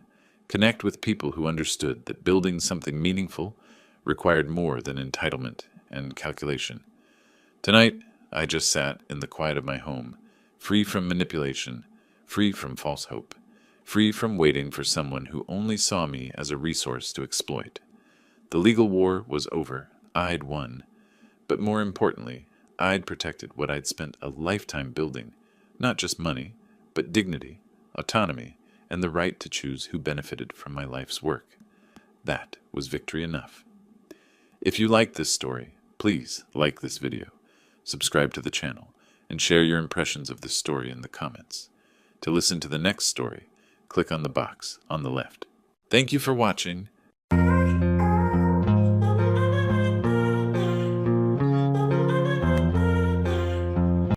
Connect with people who understood that building something meaningful required more than entitlement and calculation. Tonight, I just sat in the quiet of my home, free from manipulation, free from false hope, free from waiting for someone who only saw me as a resource to exploit. The legal war was over. I'd won. But more importantly, I'd protected what I'd spent a lifetime building, not just money, but dignity, autonomy, and the right to choose who benefited from my life's work. That was victory enough. If you like this story, please like this video, subscribe to the channel, and share your impressions of this story in the comments. To listen to the next story, click on the box on the left. Thank you for watching,